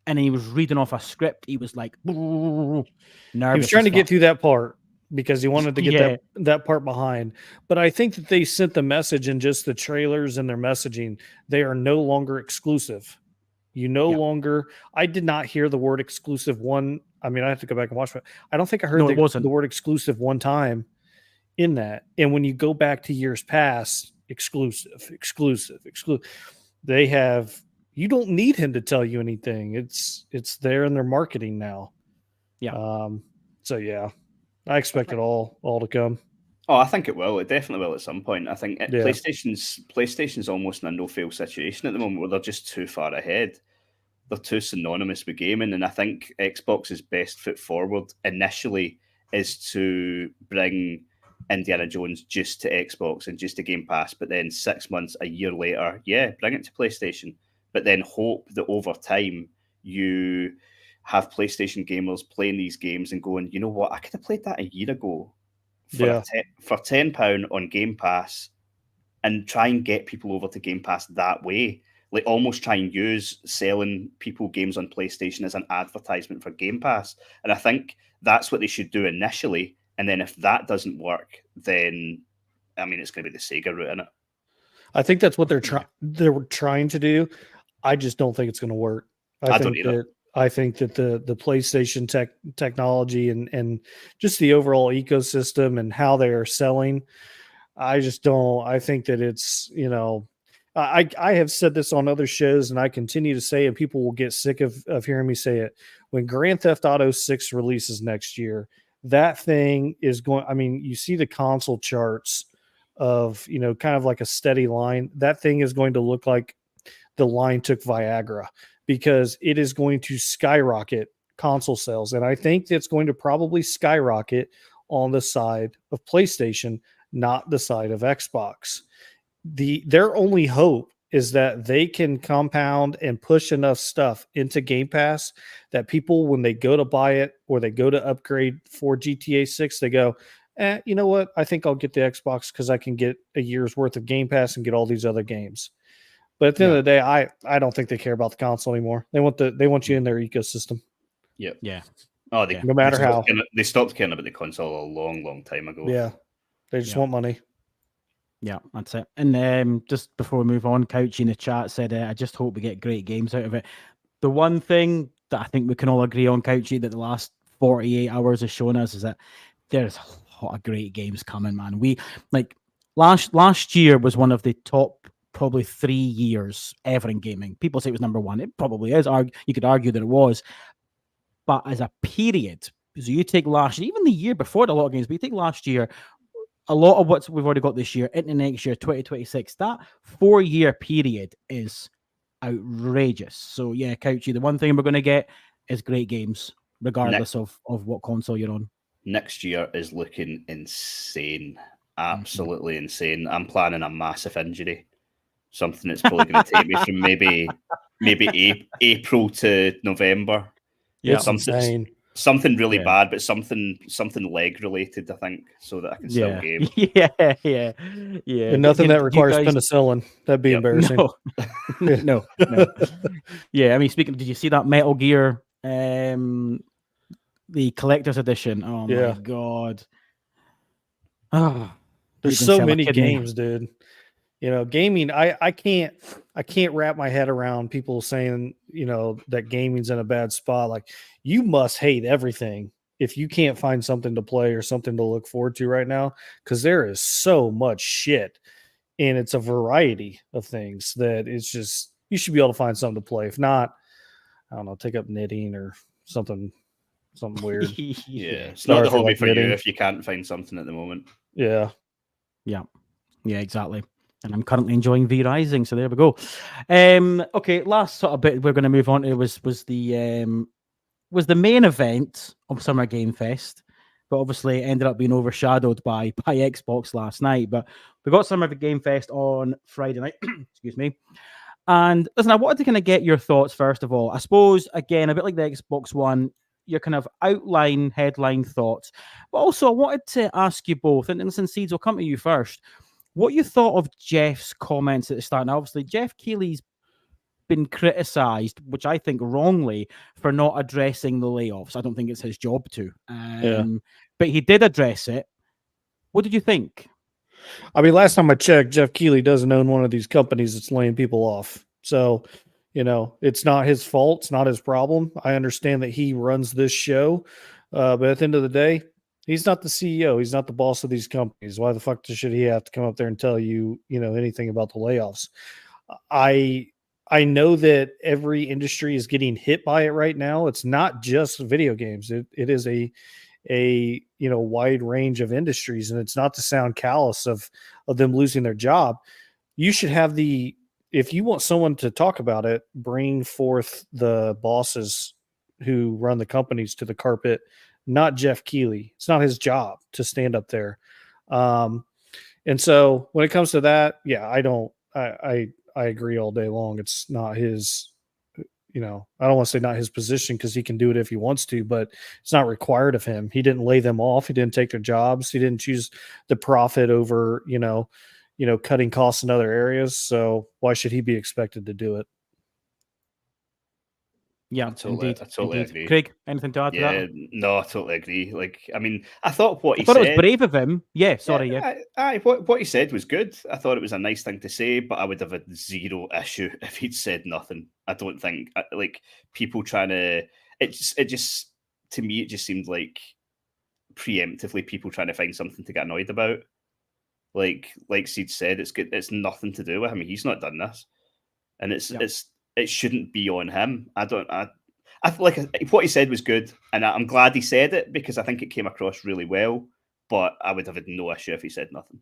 [SPEAKER 1] and he was reading off a script. He was like nervous. He
[SPEAKER 3] was trying to get through that part because he wanted to get that part behind. But I think that they sent the message in just the trailers and their messaging. They are no longer exclusive. Longer. I did not hear the word exclusive one. I mean, I have to go back and watch it. I don't think I heard the word exclusive one time in that. And when you go back to years past, exclusive. They have, you don't need him to tell you anything. It's there in their marketing now.
[SPEAKER 1] Yeah.
[SPEAKER 3] So yeah, I expect it all to come.
[SPEAKER 2] Oh, I think it will. It definitely will at some point. I think PlayStation's almost in a no-fail situation at the moment where they're just too far ahead. They're too synonymous with gaming, and I think Xbox's best foot forward initially is to bring Indiana Jones just to Xbox and just to Game Pass, but then 6 months, a year later, bring it to PlayStation, but then hope that over time you have PlayStation gamers playing these games and going, you know what, I could have played that a year ago for £10 on Game Pass, and try and get people over to Game Pass that way. Like, almost try and use selling people games on PlayStation as an advertisement for Game Pass. And I think that's what they should do initially. And then if that doesn't work, then, I mean, it's going to be the Sega route, isn't it?
[SPEAKER 3] I think that's what they're trying to do. I just don't think it's going to work. I think that the PlayStation technology and just the overall ecosystem and how they are selling, I just don't. I think that it's, I have said this on other shows, and I continue to say, and people will get sick of hearing me say it. When Grand Theft Auto 6 releases next year, that thing is going. I mean, you see the console charts of, kind of like a steady line. That thing is going to look like the line took Viagra, because it is going to skyrocket console sales. And I think it's going to probably skyrocket on the side of PlayStation, not the side of Xbox. Their only hope is that they can compound and push enough stuff into Game Pass that people, when they go to buy it or they go to upgrade for GTA 6, they go, you know what? I think I'll get the Xbox because I can get a year's worth of Game Pass and get all these other games. But at the end of the day, I don't think they care about the console anymore. They want you in their ecosystem.
[SPEAKER 2] Yep.
[SPEAKER 1] Yeah.
[SPEAKER 2] Oh,
[SPEAKER 3] No matter how.
[SPEAKER 2] They stopped caring about the console a long time ago.
[SPEAKER 3] Yeah. They just want money.
[SPEAKER 1] Yeah, that's it. And just before we move on, Couchy in the chat said, I just hope we get great games out of it. The one thing that I think we can all agree on, Couchy, that the last 48 hours has shown us is that there's a lot of great games coming, man. We like last year was one of the top probably 3 years ever in gaming. People say it was number one. It probably is. You could argue that it was. But as a period, so you take last year, even the year before, a lot of games, but you take last year, a lot of what we've already got this year into next year, 2026, that 4-year period is outrageous. So yeah, Couchy, the one thing we're going to get is great games, regardless of what console you're on.
[SPEAKER 2] Next year is looking insane. Absolutely insane. I'm planning a massive injury. Something that's probably going to take me from maybe April to November.
[SPEAKER 3] Yeah, it's insane.
[SPEAKER 2] Something really bad, but something leg related, I think, so that I can still game.
[SPEAKER 1] Yeah.
[SPEAKER 3] And nothing that requires penicillin. That'd be embarrassing.
[SPEAKER 1] No. Yeah, I mean, did you see that Metal Gear, the collector's edition? Oh my god. Oh,
[SPEAKER 3] there's so many games, dude. You know, gaming, I can't wrap my head around people saying, you know, that gaming's in a bad spot. Like, you must hate everything if you can't find something to play or something to look forward to right now, because there is so much shit, and it's a variety of things that it's just, you should be able to find something to play. If not, I don't know, take up knitting or something weird.
[SPEAKER 2] It's not the hobby for you if you can't find something at the moment.
[SPEAKER 3] Yeah,
[SPEAKER 1] exactly. And I'm currently enjoying V Rising, so there we go. Okay, last sort of bit we're going to move on to was the main event of Summer Game Fest, but obviously it ended up being overshadowed by Xbox last night. But we got Summer Game Fest on Friday night. Excuse me. And listen, I wanted to kind of get your thoughts first of all. I suppose again, a bit like the Xbox One, your kind of headline thoughts, but also I wanted to ask you both. And listen, Seeds, will come to you first. What you thought of Geoff's comments at the start? Now, obviously, Geoff Keighley's been criticised, which I think wrongly, for not addressing the layoffs. I don't think it's his job to. But he did address it. What did you think?
[SPEAKER 3] I mean, last time I checked, Geoff Keighley doesn't own one of these companies that's laying people off. So, you know, it's not his fault. It's not his problem. I understand that he runs this show. But at the end of the day, he's not the CEO. He's not the boss of these companies. Why the fuck should he have to come up there and tell you, you know, anything about the layoffs? I know that every industry is getting hit by it right now. It's not just video games. It is a you know, wide range of industries, and it's not to sound callous of them losing their job. You should have if you want someone to talk about it, bring forth the bosses who run the companies to the carpet, not Geoff Keighley. It's not his job to stand up there. And so when it comes to that, yeah, I agree all day long. It's not his, you know, I don't want to say not his position, because he can do it if he wants to, but it's not required of him. He didn't lay them off. He didn't take their jobs. He didn't choose the profit over, you know, cutting costs in other areas. So why should he be expected to do it?
[SPEAKER 1] Yeah,
[SPEAKER 2] I totally agree.
[SPEAKER 1] Craig, anything to add to that?
[SPEAKER 2] No, I totally agree. Like, I mean, I thought it
[SPEAKER 1] was brave of him. Yeah, sorry.
[SPEAKER 2] What he said was good. I thought it was a nice thing to say, but I would have had zero issue if he'd said nothing. I don't think, like, people trying to, it just, to me, it just seemed like preemptively people trying to find something to get annoyed about. Like Seed said, it's good. It's nothing to do with him. He's not done this, and it shouldn't be on him. I feel like what he said was good, and I'm glad he said it, because I think it came across really well. But I would have had no issue if he said nothing.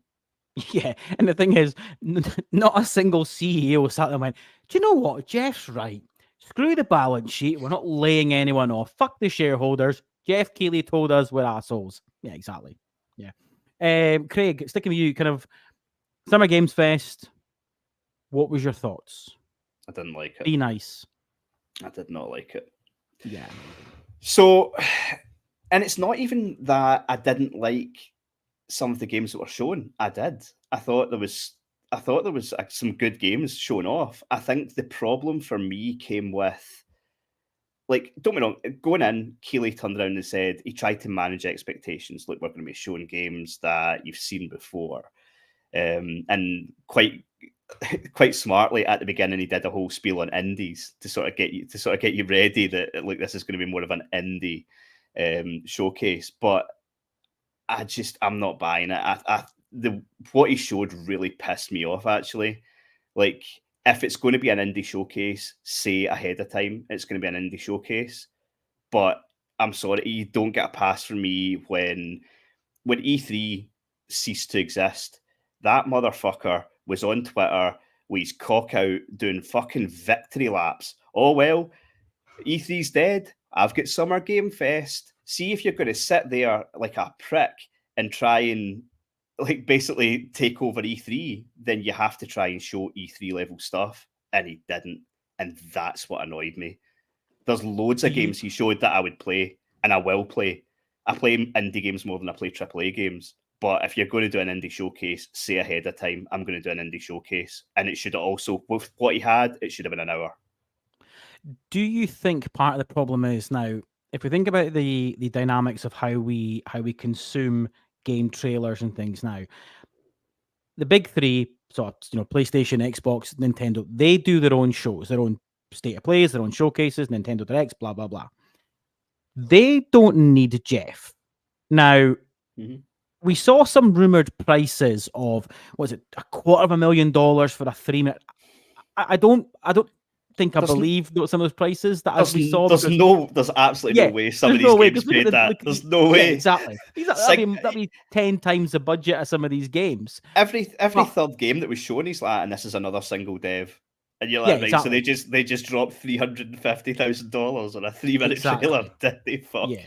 [SPEAKER 1] Yeah, and the thing is, not a single CEO sat there and went, "Do you know what? Geoff's right. Screw the balance sheet. We're not laying anyone off. Fuck the shareholders. Geoff Keighley told us we're assholes." Yeah, exactly. Yeah. Craig, sticking with you, kind of Summer Games Fest. What was your thoughts?
[SPEAKER 2] I didn't like it.
[SPEAKER 1] Be nice.
[SPEAKER 2] I did not like it.
[SPEAKER 1] Yeah.
[SPEAKER 2] So, and it's not even that I didn't like some of the games that were shown. I did. I thought there was some good games shown off. I think the problem for me came with like, don't get me wrong, going in, Keighley turned around and said he tried to manage expectations. Look, we're going to be showing games that you've seen before. And quite smartly at the beginning, he did a whole spiel on indies to sort of get you ready that, like, this is going to be more of an indie showcase. But I'm not buying it. What he showed really pissed me off, actually. Like, if it's going to be an indie showcase, say ahead of time it's going to be an indie showcase. But I'm sorry, you don't get a pass from me when E3 ceased to exist. That motherfucker was on Twitter with his cock out doing fucking victory laps. Oh, well, E3's dead. I've got Summer Game Fest. See if you're going to sit there like a prick and try and, like, basically take over E3, then you have to try and show E3 level stuff. And he didn't. And that's what annoyed me. There's loads of games he showed that I would play, and I will play. I play indie games more than I play AAA games. But if you're going to do an indie showcase, say ahead of time, I'm going to do an indie showcase. And it should also, with what he had, it should have been an hour.
[SPEAKER 1] Do you think part of the problem is now, if we think about the dynamics of how we consume game trailers and things now, the big three, so PlayStation, Xbox, Nintendo, they do their own shows, their own state of plays, their own showcases, Nintendo Directs, blah blah blah. They don't need Geoff. Now, we saw some rumored prices of, was it $250,000 for a 3-minute? I don't think I believe some of those prices that as we saw.
[SPEAKER 2] There's absolutely no way some of these games paid that. There's no way.
[SPEAKER 1] Yeah, exactly. That'd be 10 times the budget of some of these games.
[SPEAKER 2] Every third game that was shown, he's like, and this is another single dev. And you're like, right, exactly. So they just dropped $350,000 on a 3-minute trailer. Did they fuck?
[SPEAKER 1] Yeah.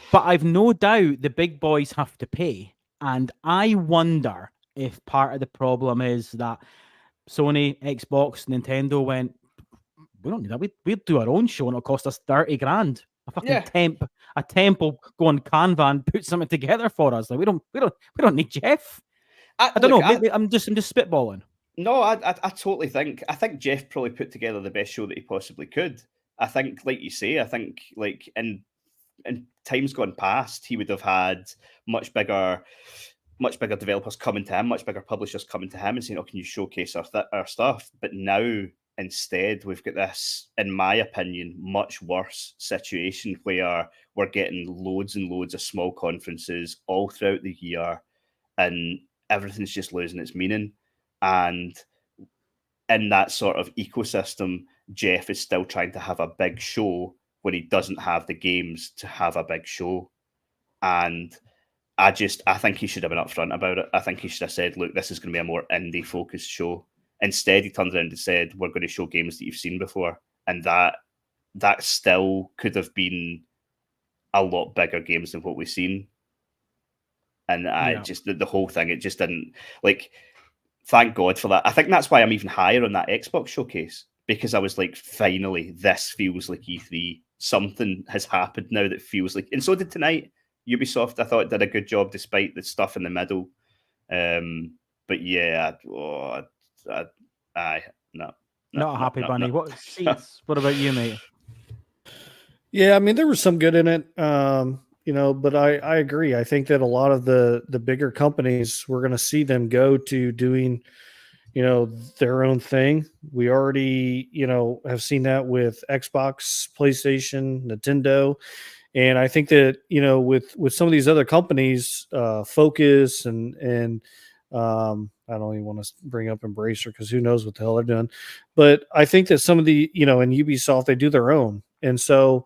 [SPEAKER 1] But I've no doubt the big boys have to pay. And I wonder if part of the problem is that Sony, Xbox, Nintendo went, we don't need that. We'll do our own show and it'll cost us $30,000. A fucking temp will go on Canva and put something together for us. Like, we don't need Geoff. I don't know. Maybe I'm just spitballing.
[SPEAKER 2] No, I totally think Geoff probably put together the best show that he possibly could. I think, like you say, like in times gone past, he would have had much bigger developers coming to him, much bigger publishers coming to him and saying, "Oh, can you showcase our stuff?" But now, instead, we've got this, in my opinion, much worse situation where we're getting loads and loads of small conferences all throughout the year, and everything's just losing its meaning. And in that sort of ecosystem, Geoff is still trying to have a big show when he doesn't have the games to have a big show. And I think he should have been upfront about it. I think he should have said, look, this is going to be a more indie-focused show. Instead, he turned around and said, we're going to show games that you've seen before. And that still could have been a lot bigger games than what we've seen. And the whole thing, it just didn't, like, thank God for that. I think that's why I'm even higher on that Xbox showcase, because I was like, finally, this feels like E3. Something has happened now that feels like, and so did tonight. Ubisoft, I thought, did a good job despite the stuff in the middle. But yeah, no.
[SPEAKER 1] Not a happy bunny.
[SPEAKER 2] No.
[SPEAKER 1] What about you, mate?
[SPEAKER 3] Yeah, I mean, there was some good in it, but I agree. I think that a lot of the bigger companies, we're going to see them go to doing, their own thing. We already, have seen that with Xbox, PlayStation, Nintendo. And I think that, with some of these other companies, Focus and I don't even want to bring up Embracer because who knows what the hell they're doing. But I think that some of the, in Ubisoft, they do their own. And so,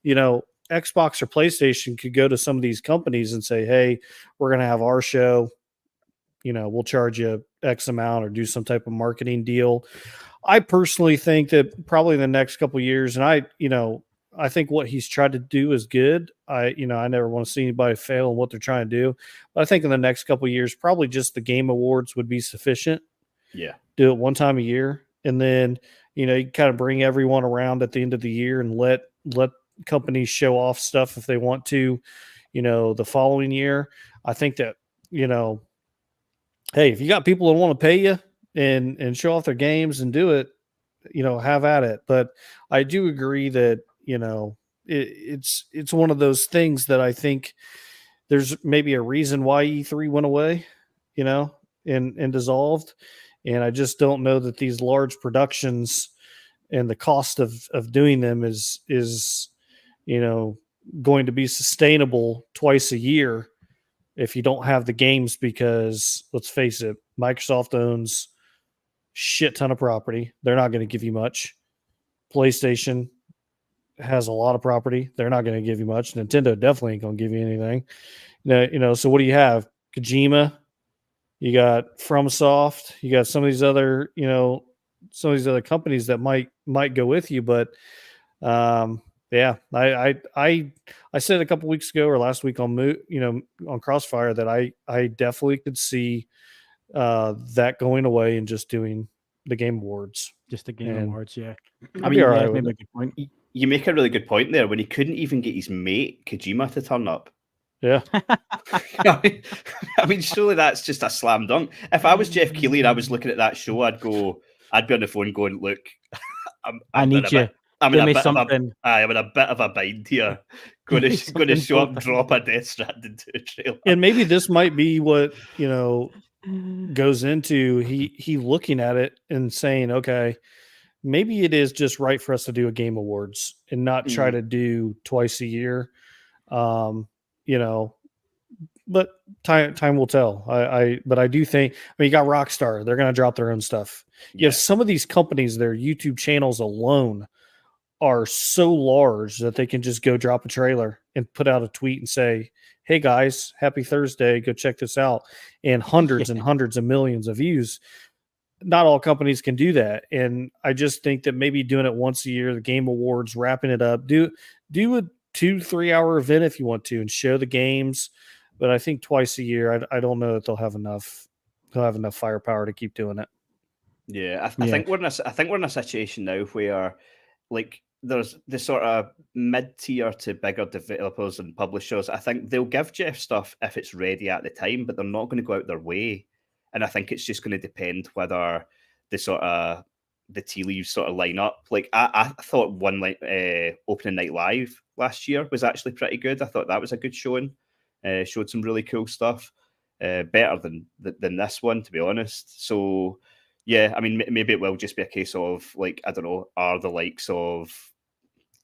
[SPEAKER 3] Xbox or PlayStation could go to some of these companies and say, hey, we're going to have our show. We'll charge you X amount or do some type of marketing deal. I personally think that probably in the next couple of years, and I think what he's tried to do is good. I never want to see anybody fail in what they're trying to do. But I think in the next couple of years, probably just the Game Awards would be sufficient.
[SPEAKER 2] Yeah.
[SPEAKER 3] Do it one time a year. And then, you kind of bring everyone around at the end of the year and let companies show off stuff if they want to, the following year. I think that, hey, if you got people that want to pay you and show off their games and do it, have at it. But I do agree that, it's one of those things that I think there's maybe a reason why E3 went away, and dissolved. And I just don't know that these large productions and the cost of doing them is going to be sustainable twice a year if you don't have the games, because let's face it, Microsoft owns shit ton of property. They're not going to give you much. PlayStation has a lot of property. They're not going to give you much. Nintendo definitely ain't going to give you anything. So what do you have? Kojima, you got FromSoft, you got some of these other companies that might go with you, but yeah, I said a couple weeks ago or last week on Crossfire that I definitely could see that going away and just doing the Game Awards.
[SPEAKER 1] Just the Game Awards, yeah.
[SPEAKER 3] I'd be all right with
[SPEAKER 1] maybe
[SPEAKER 3] it.
[SPEAKER 1] a good point.
[SPEAKER 2] You make a really good point there when he couldn't even get his mate Kojima to turn up.
[SPEAKER 3] Yeah.
[SPEAKER 2] I mean, surely that's just a slam dunk. If I was Geoff Keighley and I was looking at that show, I'd be on the phone going, look,
[SPEAKER 1] I need you.
[SPEAKER 2] I'm in a bit of a bind here. Going to show up, drop a Death Stranding 2 trailer.
[SPEAKER 3] And maybe this might be what, goes into he looking at it and saying, okay, maybe it is just right for us to do a Game Awards and not try to do twice a year. But time will tell. But I do think, you got Rockstar, they're going to drop their own stuff. Yeah. Some of these companies, their YouTube channels alone are so large that they can just go drop a trailer and put out a tweet and say, hey guys, happy Thursday, go check this out. And hundreds and hundreds of millions of views. Not all companies can do that. And I just think that maybe doing it once a year, the Game Awards, wrapping it up, do a 2-3 hour event if you want to and show the games. But I think twice a year, I don't know that they'll have enough firepower to keep doing it.
[SPEAKER 2] Yeah, I think we're in a situation now where, like, there's the sort of mid-tier to bigger developers and publishers. I think they'll give Geoff stuff if it's ready at the time, but they're not going to go out their way. And I think it's just going to depend whether the tea leaves sort of line up. Like I thought one opening night live last year was actually pretty good. I thought that was a good showing. Showed some really cool stuff. Better than this one, to be honest. So yeah, I mean, maybe it will just be a case of, like, I don't know, are the likes of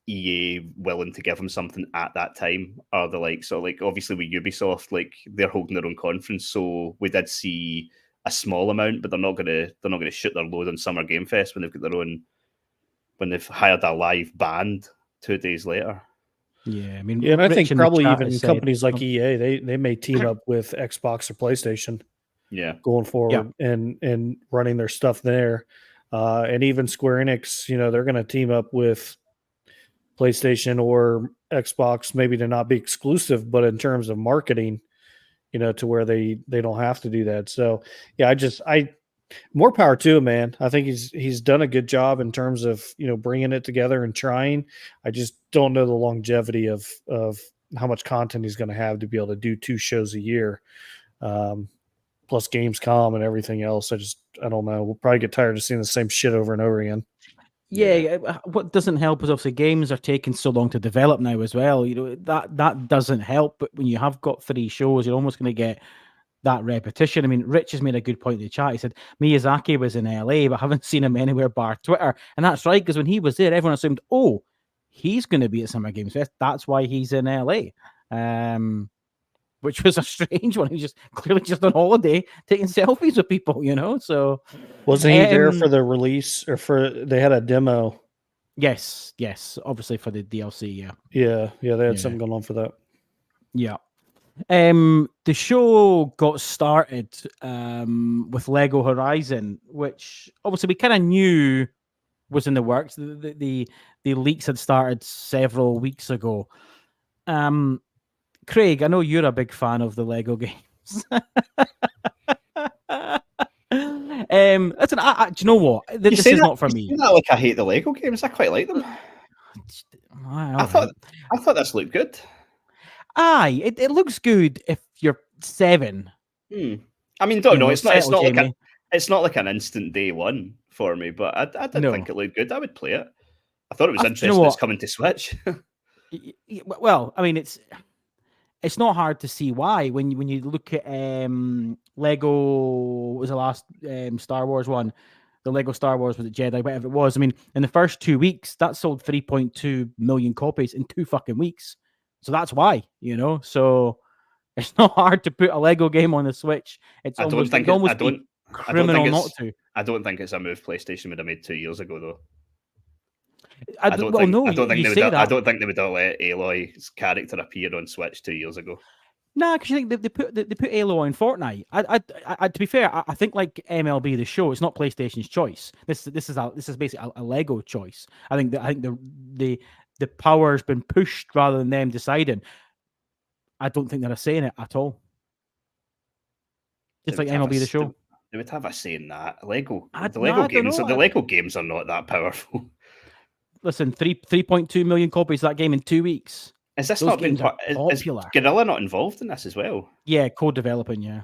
[SPEAKER 2] EA willing to give them something at that time? Are the likes of, like, obviously with Ubisoft, like, they're holding their own conference, so we did see a small amount, but they're not gonna shoot their load on Summer Game Fest when they've got their own, when they've hired a live band 2 days later.
[SPEAKER 1] Yeah, I mean,
[SPEAKER 3] and I think probably even companies like EA, they may team up with Xbox or PlayStation.
[SPEAKER 2] Yeah,
[SPEAKER 3] going forward and running their stuff there, and even Square Enix, they're going to team up with PlayStation or Xbox, maybe to not be exclusive, but in terms of marketing, to where they don't have to do that. So yeah, I more power to him, man. I think he's done a good job in terms of bringing it together and trying. I just don't know the longevity of how much content he's going to have to be able to do 2 shows a year. Plus Gamescom and everything else. I don't know. We'll probably get tired of seeing the same shit over and over again.
[SPEAKER 1] Yeah, what doesn't help is obviously games are taking so long to develop now as well. That doesn't help. But when you have got 3 shows, you're almost going to get that repetition. I mean, Rich has made a good point in the chat. He said Miyazaki was in LA, but I haven't seen him anywhere bar Twitter. And that's right, because when he was there, everyone assumed, oh, he's going to be at Summer Games Fest. That's why he's in LA. Which was a strange one. He was clearly just on holiday taking selfies with people, So
[SPEAKER 3] wasn't he there for the release, or they had a demo?
[SPEAKER 1] Yes, obviously for the DLC.
[SPEAKER 3] Yeah. They had something going on for that.
[SPEAKER 1] Yeah. The show got started with Lego Horizon, which obviously we kind of knew was in the works. The leaks had started several weeks ago. Craig, I know you're a big fan of the Lego games. Listen, do you know what? This is not for me.
[SPEAKER 2] It's not like I hate the Lego games. I quite like them. I thought this looked good.
[SPEAKER 1] Aye, it looks good if you're 7.
[SPEAKER 2] I mean, don't know. It's not like an instant day one for me, but I did think it looked good. I would play it. I thought it was
[SPEAKER 1] You know
[SPEAKER 2] interesting it's
[SPEAKER 1] what?
[SPEAKER 2] coming to Switch.
[SPEAKER 1] Well, I mean, it's not hard to see why when you look at Lego. What was the last Star Wars one? The Lego Star Wars, was it Jedi, whatever it was. I mean, in the first 2 weeks, that sold 3.2 million copies in 2 fucking weeks. So that's why, you know. So it's not hard to put a Lego game on the Switch. It's
[SPEAKER 2] I don't
[SPEAKER 1] almost
[SPEAKER 2] think
[SPEAKER 1] it'd almost be
[SPEAKER 2] I don't
[SPEAKER 1] criminal
[SPEAKER 2] think
[SPEAKER 1] not
[SPEAKER 2] it's
[SPEAKER 1] to.
[SPEAKER 2] I don't think it's a move PlayStation would have made 2 years ago though.
[SPEAKER 1] I
[SPEAKER 2] don't think
[SPEAKER 1] you
[SPEAKER 2] they would.
[SPEAKER 1] say
[SPEAKER 2] I
[SPEAKER 1] that.
[SPEAKER 2] don't think they would have let Aloy's character appear on Switch 2 years ago.
[SPEAKER 1] Nah, because you think they put Halo in Fortnite. I to be fair, I think like MLB the Show, it's not PlayStation's choice. This is basically a Lego choice. I think the power's been pushed rather than them deciding. I don't think they're saying it at all. Just like MLB the Show.
[SPEAKER 2] They would have a say in that. Lego
[SPEAKER 1] The
[SPEAKER 2] Lego games are not that powerful.
[SPEAKER 1] Listen, 3.2 million copies of that game in 2 weeks.
[SPEAKER 2] Is this
[SPEAKER 1] Those
[SPEAKER 2] not been
[SPEAKER 1] games are popular?
[SPEAKER 2] Is Guerrilla not involved in this as well?
[SPEAKER 1] Yeah, co-developing. Yeah,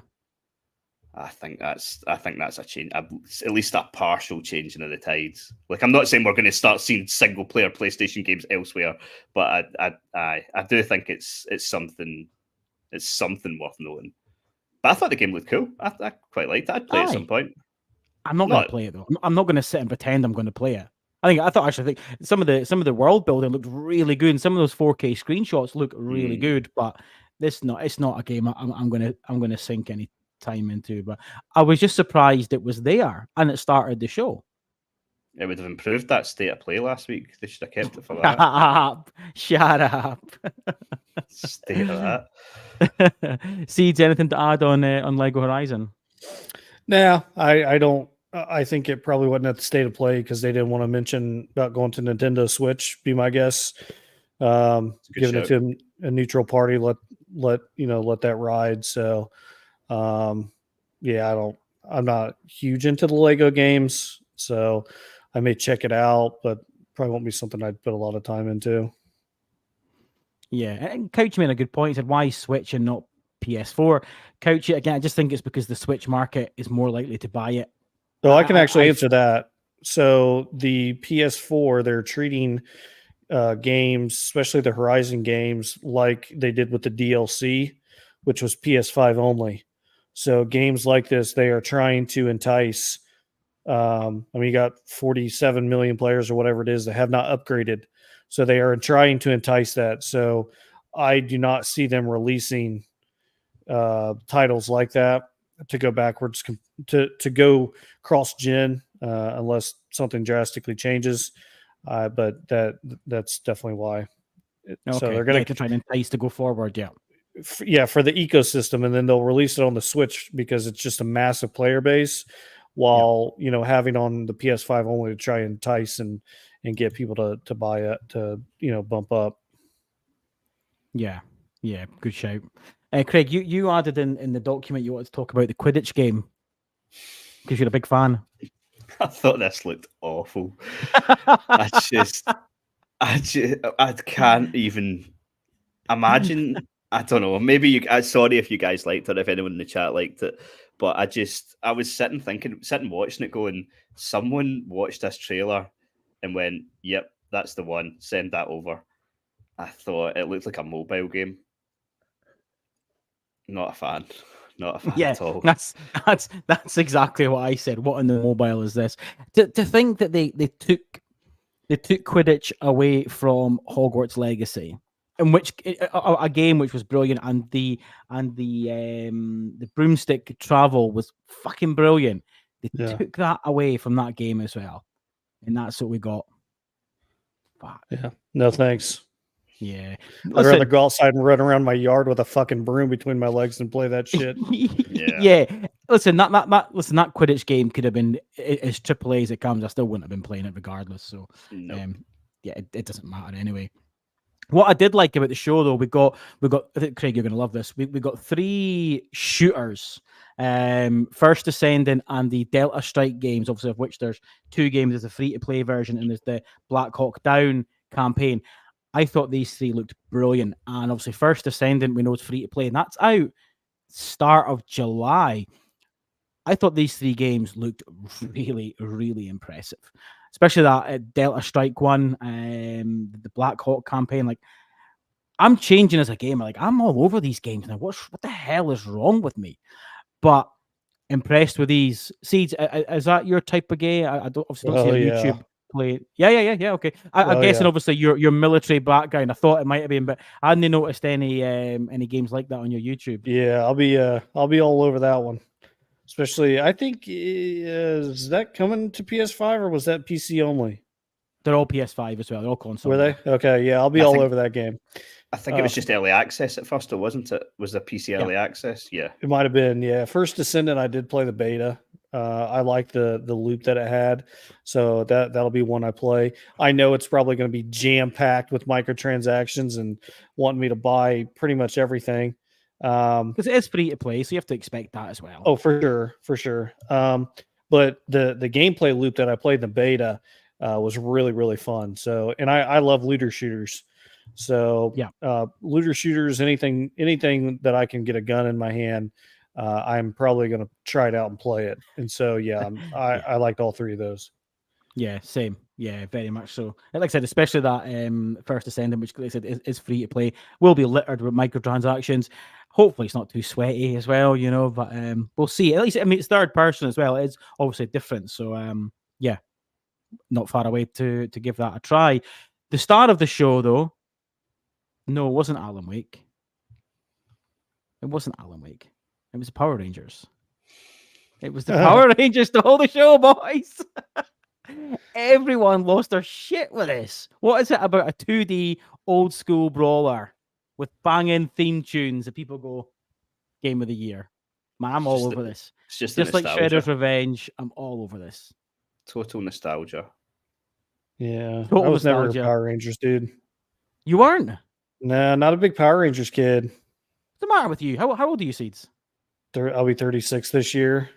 [SPEAKER 2] I think that's a change, at least a partial changing of the tides. Like, I'm not saying we're going to start seeing single player PlayStation games elsewhere, but I do think it's something worth noting. But I thought the game looked cool. I quite liked it. I'd play it at some point.
[SPEAKER 1] I'm not going to play it though. I'm not going to sit and pretend I'm going to play it. I think some of the world building looked really good, and some of those 4K screenshots look really good. But it's not a game I'm gonna sink any time into. But I was just surprised it was there and it started the show.
[SPEAKER 2] It would have improved that state of play last week. They should have kept it for
[SPEAKER 1] that. Shut up.
[SPEAKER 2] State of that.
[SPEAKER 1] Seeds, anything to add on Lego Horizon?
[SPEAKER 3] Nah, I don't. I think it probably wasn't at the state of play because they didn't want to mention about going to Nintendo Switch. Be my guess. Giving it to a neutral party, let that ride. So, yeah, I'm not huge into the Lego games, so I may check it out, but probably won't be something I'd put a lot of time into.
[SPEAKER 1] Yeah, and Couch made a good point. He said, "Why Switch and not PS4?" Couch, again, I just think it's because the Switch market is more likely to buy it.
[SPEAKER 3] So I can actually answer that. So the PS4, they're treating games, especially the Horizon games, like they did with the DLC, which was PS5 only. So games like this, they are trying to entice. You got 47 million players or whatever it is that have not upgraded. So they are trying to entice that. So I do not see them releasing titles like that to go backwards, to go cross-gen, unless something drastically changes. But that's definitely why.
[SPEAKER 1] Okay. So they're going to try and entice to go forward, yeah.
[SPEAKER 3] For the ecosystem, and then they'll release it on the Switch because it's just a massive player base, while having on the PS5 only to try and entice and get people to buy it, to bump up.
[SPEAKER 1] Yeah, good shout. Craig, you added in the document you wanted to talk about the Quidditch game because you're a big fan.
[SPEAKER 2] I thought this looked awful. I can't even imagine. I don't know. Maybe sorry if you guys liked it, if anyone in the chat liked it, but I was sitting watching it, going, someone watched this trailer and went, "Yep, that's the one. Send that over." I thought it looked like a mobile game. Not a fan. Not a fan at all.
[SPEAKER 1] That's exactly what I said. What in the mobile is this? To think that they took Quidditch away from Hogwarts Legacy, in which a game which was brilliant, and the broomstick travel was fucking brilliant. They took that away from that game as well, and that's what we got. Fuck.
[SPEAKER 3] Yeah. No thanks.
[SPEAKER 1] Yeah.
[SPEAKER 3] I'd rather go outside and run around my yard with a fucking broom between my legs and play that shit.
[SPEAKER 1] Yeah. Listen, that Quidditch game could have been as AAA as it comes. I still wouldn't have been playing it regardless. So, it doesn't matter anyway. What I did like about the show, though, we got. I think, Craig, you're going to love this. We got 3 shooters. First Ascendant and the Delta Strike games, obviously, of which there's 2 games. There's a free-to-play version and there's the Black Hawk Down campaign. I thought these 3 looked brilliant. And obviously, First Ascendant, we know it's free-to-play, and that's out start of July. I thought these 3 games looked really, really impressive. especially that Delta Strike one, the Black Hawk campaign. Like, I'm changing as a gamer. Like, I'm all over these games now. What the hell is wrong with me? But impressed with these Seeds. Is that your type of game? I don't obviously don't see on YouTube play. Yeah. Okay. I'm guessing obviously your military background. I thought it might have been, but I hadn't noticed any games like that on your YouTube.
[SPEAKER 3] Yeah, I'll be all over that one. Especially, I think, is that coming to PS5 or was that PC only?
[SPEAKER 1] They're all PS5 as well. They're all console.
[SPEAKER 3] Were they? Okay, yeah, I'll be all over that game.
[SPEAKER 2] I think it was just early access at first, or wasn't it? Was the PC early access? Yeah,
[SPEAKER 3] it might have been. Yeah, First Descendant, I did play the beta. I like the loop that it had, so that'll be one I play. I know it's probably going to be jam packed with microtransactions and wanting me to buy pretty much everything.
[SPEAKER 1] Because it is free to play, so you have to expect that as well.
[SPEAKER 3] Oh, for sure. But the gameplay loop that I played in the beta was really, really fun. So, and I love looter shooters. So looter shooters, anything that I can get a gun in my hand, I'm probably going to try it out and play it. And so, I liked all three of those.
[SPEAKER 1] Yeah, same. Yeah, very much so. And like I said, especially that First Descendant, which like I said is free to play, will be littered with microtransactions. Hopefully, it's not too sweaty as well, but we'll see. At least, I mean, it's third person as well. It's obviously different. So, not far away to give that a try. The star of the show, though, no, it wasn't Alan Wake. It wasn't Alan Wake. It was the Power Rangers. It was the Power Rangers to hold the show, boys. Everyone lost their shit with this. What is it about a 2D old school brawler with banging theme tunes that people go, Game of the Year? Man, I'm all over this.
[SPEAKER 2] It's just
[SPEAKER 1] like Shredder's Revenge, I'm all over this.
[SPEAKER 2] Total nostalgia.
[SPEAKER 3] Yeah, I was never a Power Rangers dude.
[SPEAKER 1] You weren't?
[SPEAKER 3] Nah, not a big Power Rangers kid.
[SPEAKER 1] What's the matter with you? How old are you, Seeds?
[SPEAKER 3] I'll be 36 this year.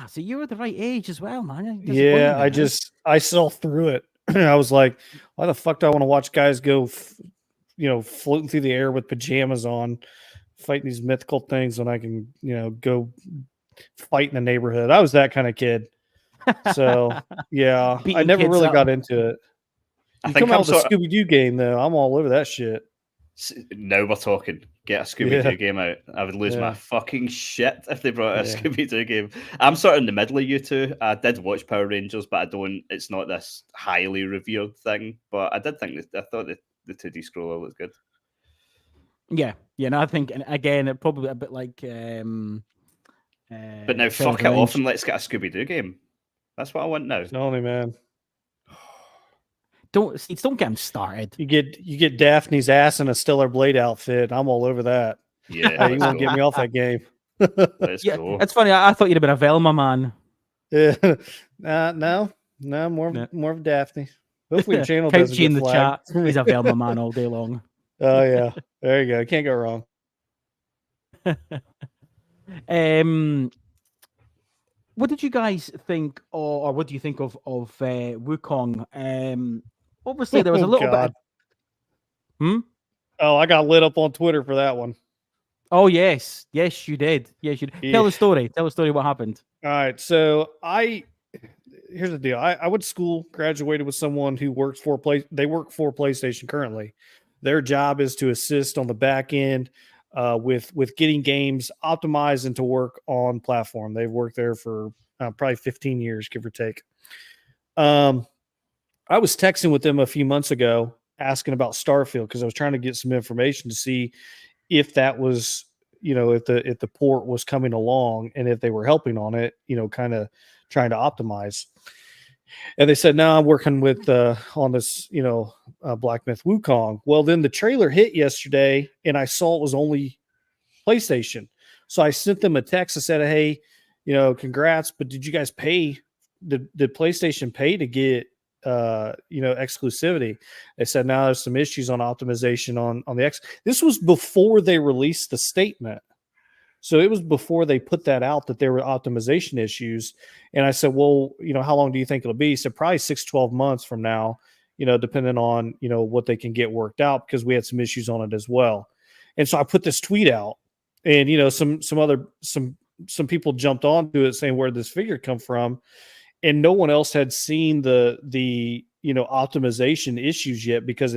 [SPEAKER 1] So you were the right age as well, man.
[SPEAKER 3] Yeah, I saw through it. I was like, why the fuck do I want to watch guys go, floating through the air with pajamas on, fighting these mythical things when I can, go fight in the neighborhood? I was that kind of kid. So, yeah, I never really got into it. You come out with a Scooby-Doo game, though. I'm all over that shit.
[SPEAKER 2] Now we're talking. Get a Scooby-Doo game out. I would lose my fucking shit if they brought out a Scooby-Doo game. I'm sort of in the middle of you two. I did watch Power Rangers, but it's not this highly revered thing. But I thought the 2D scroller looked good.
[SPEAKER 1] Yeah. No, I think, and again, it probably a bit like.
[SPEAKER 2] But now fuck it off and let's get a Scooby-Doo game. That's what I want now.
[SPEAKER 3] Only, man.
[SPEAKER 1] Don't get him started.
[SPEAKER 3] You get Daphne's ass in a Stellar Blade outfit. I'm all over that.
[SPEAKER 2] Yeah,
[SPEAKER 3] you won't get me off that game.
[SPEAKER 2] Let's go.
[SPEAKER 1] It's funny. I thought you'd have been a Velma man.
[SPEAKER 3] Yeah, no, more of Daphne. Hopefully, your channel doesn't get
[SPEAKER 1] in the
[SPEAKER 3] flagged.
[SPEAKER 1] chat. He's a Velma man all day long.
[SPEAKER 3] Oh yeah, there you go. Can't go wrong.
[SPEAKER 1] What did you guys think, or what do you think of Wukong? Obviously, there was a little bit.
[SPEAKER 3] Oh, I got lit up on Twitter for that one.
[SPEAKER 1] Oh yes, you did. Yes, you did. Yeah. Tell the story. What happened.
[SPEAKER 3] All right, so here's the deal. I went to school, graduated with someone who works for They work for PlayStation currently. Their job is to assist on the back end with getting games optimized and to work on platform. They've worked there for probably 15 years, give or take. I was texting with them a few months ago asking about Starfield because I was trying to get some information to see if that was, if the port was coming along and if they were helping on it, kind of trying to optimize. And they said, no, I'm working with on this, Black Myth Wukong. Well, then the trailer hit yesterday and I saw it was only PlayStation. So I sent them a text. I said, hey, congrats, but did you guys pay? Did PlayStation pay to get exclusivity? They said now there's some issues on optimization on the X. This was before they released the statement. So it was before they put that out that there were optimization issues. And I said, well, how long do you think it'll be? He said, probably 6-12 months from now, depending on, what they can get worked out, because we had some issues on it as well. And so I put this tweet out and, some people jumped onto it saying where this figure come from. and no one else had seen the optimization issues yet because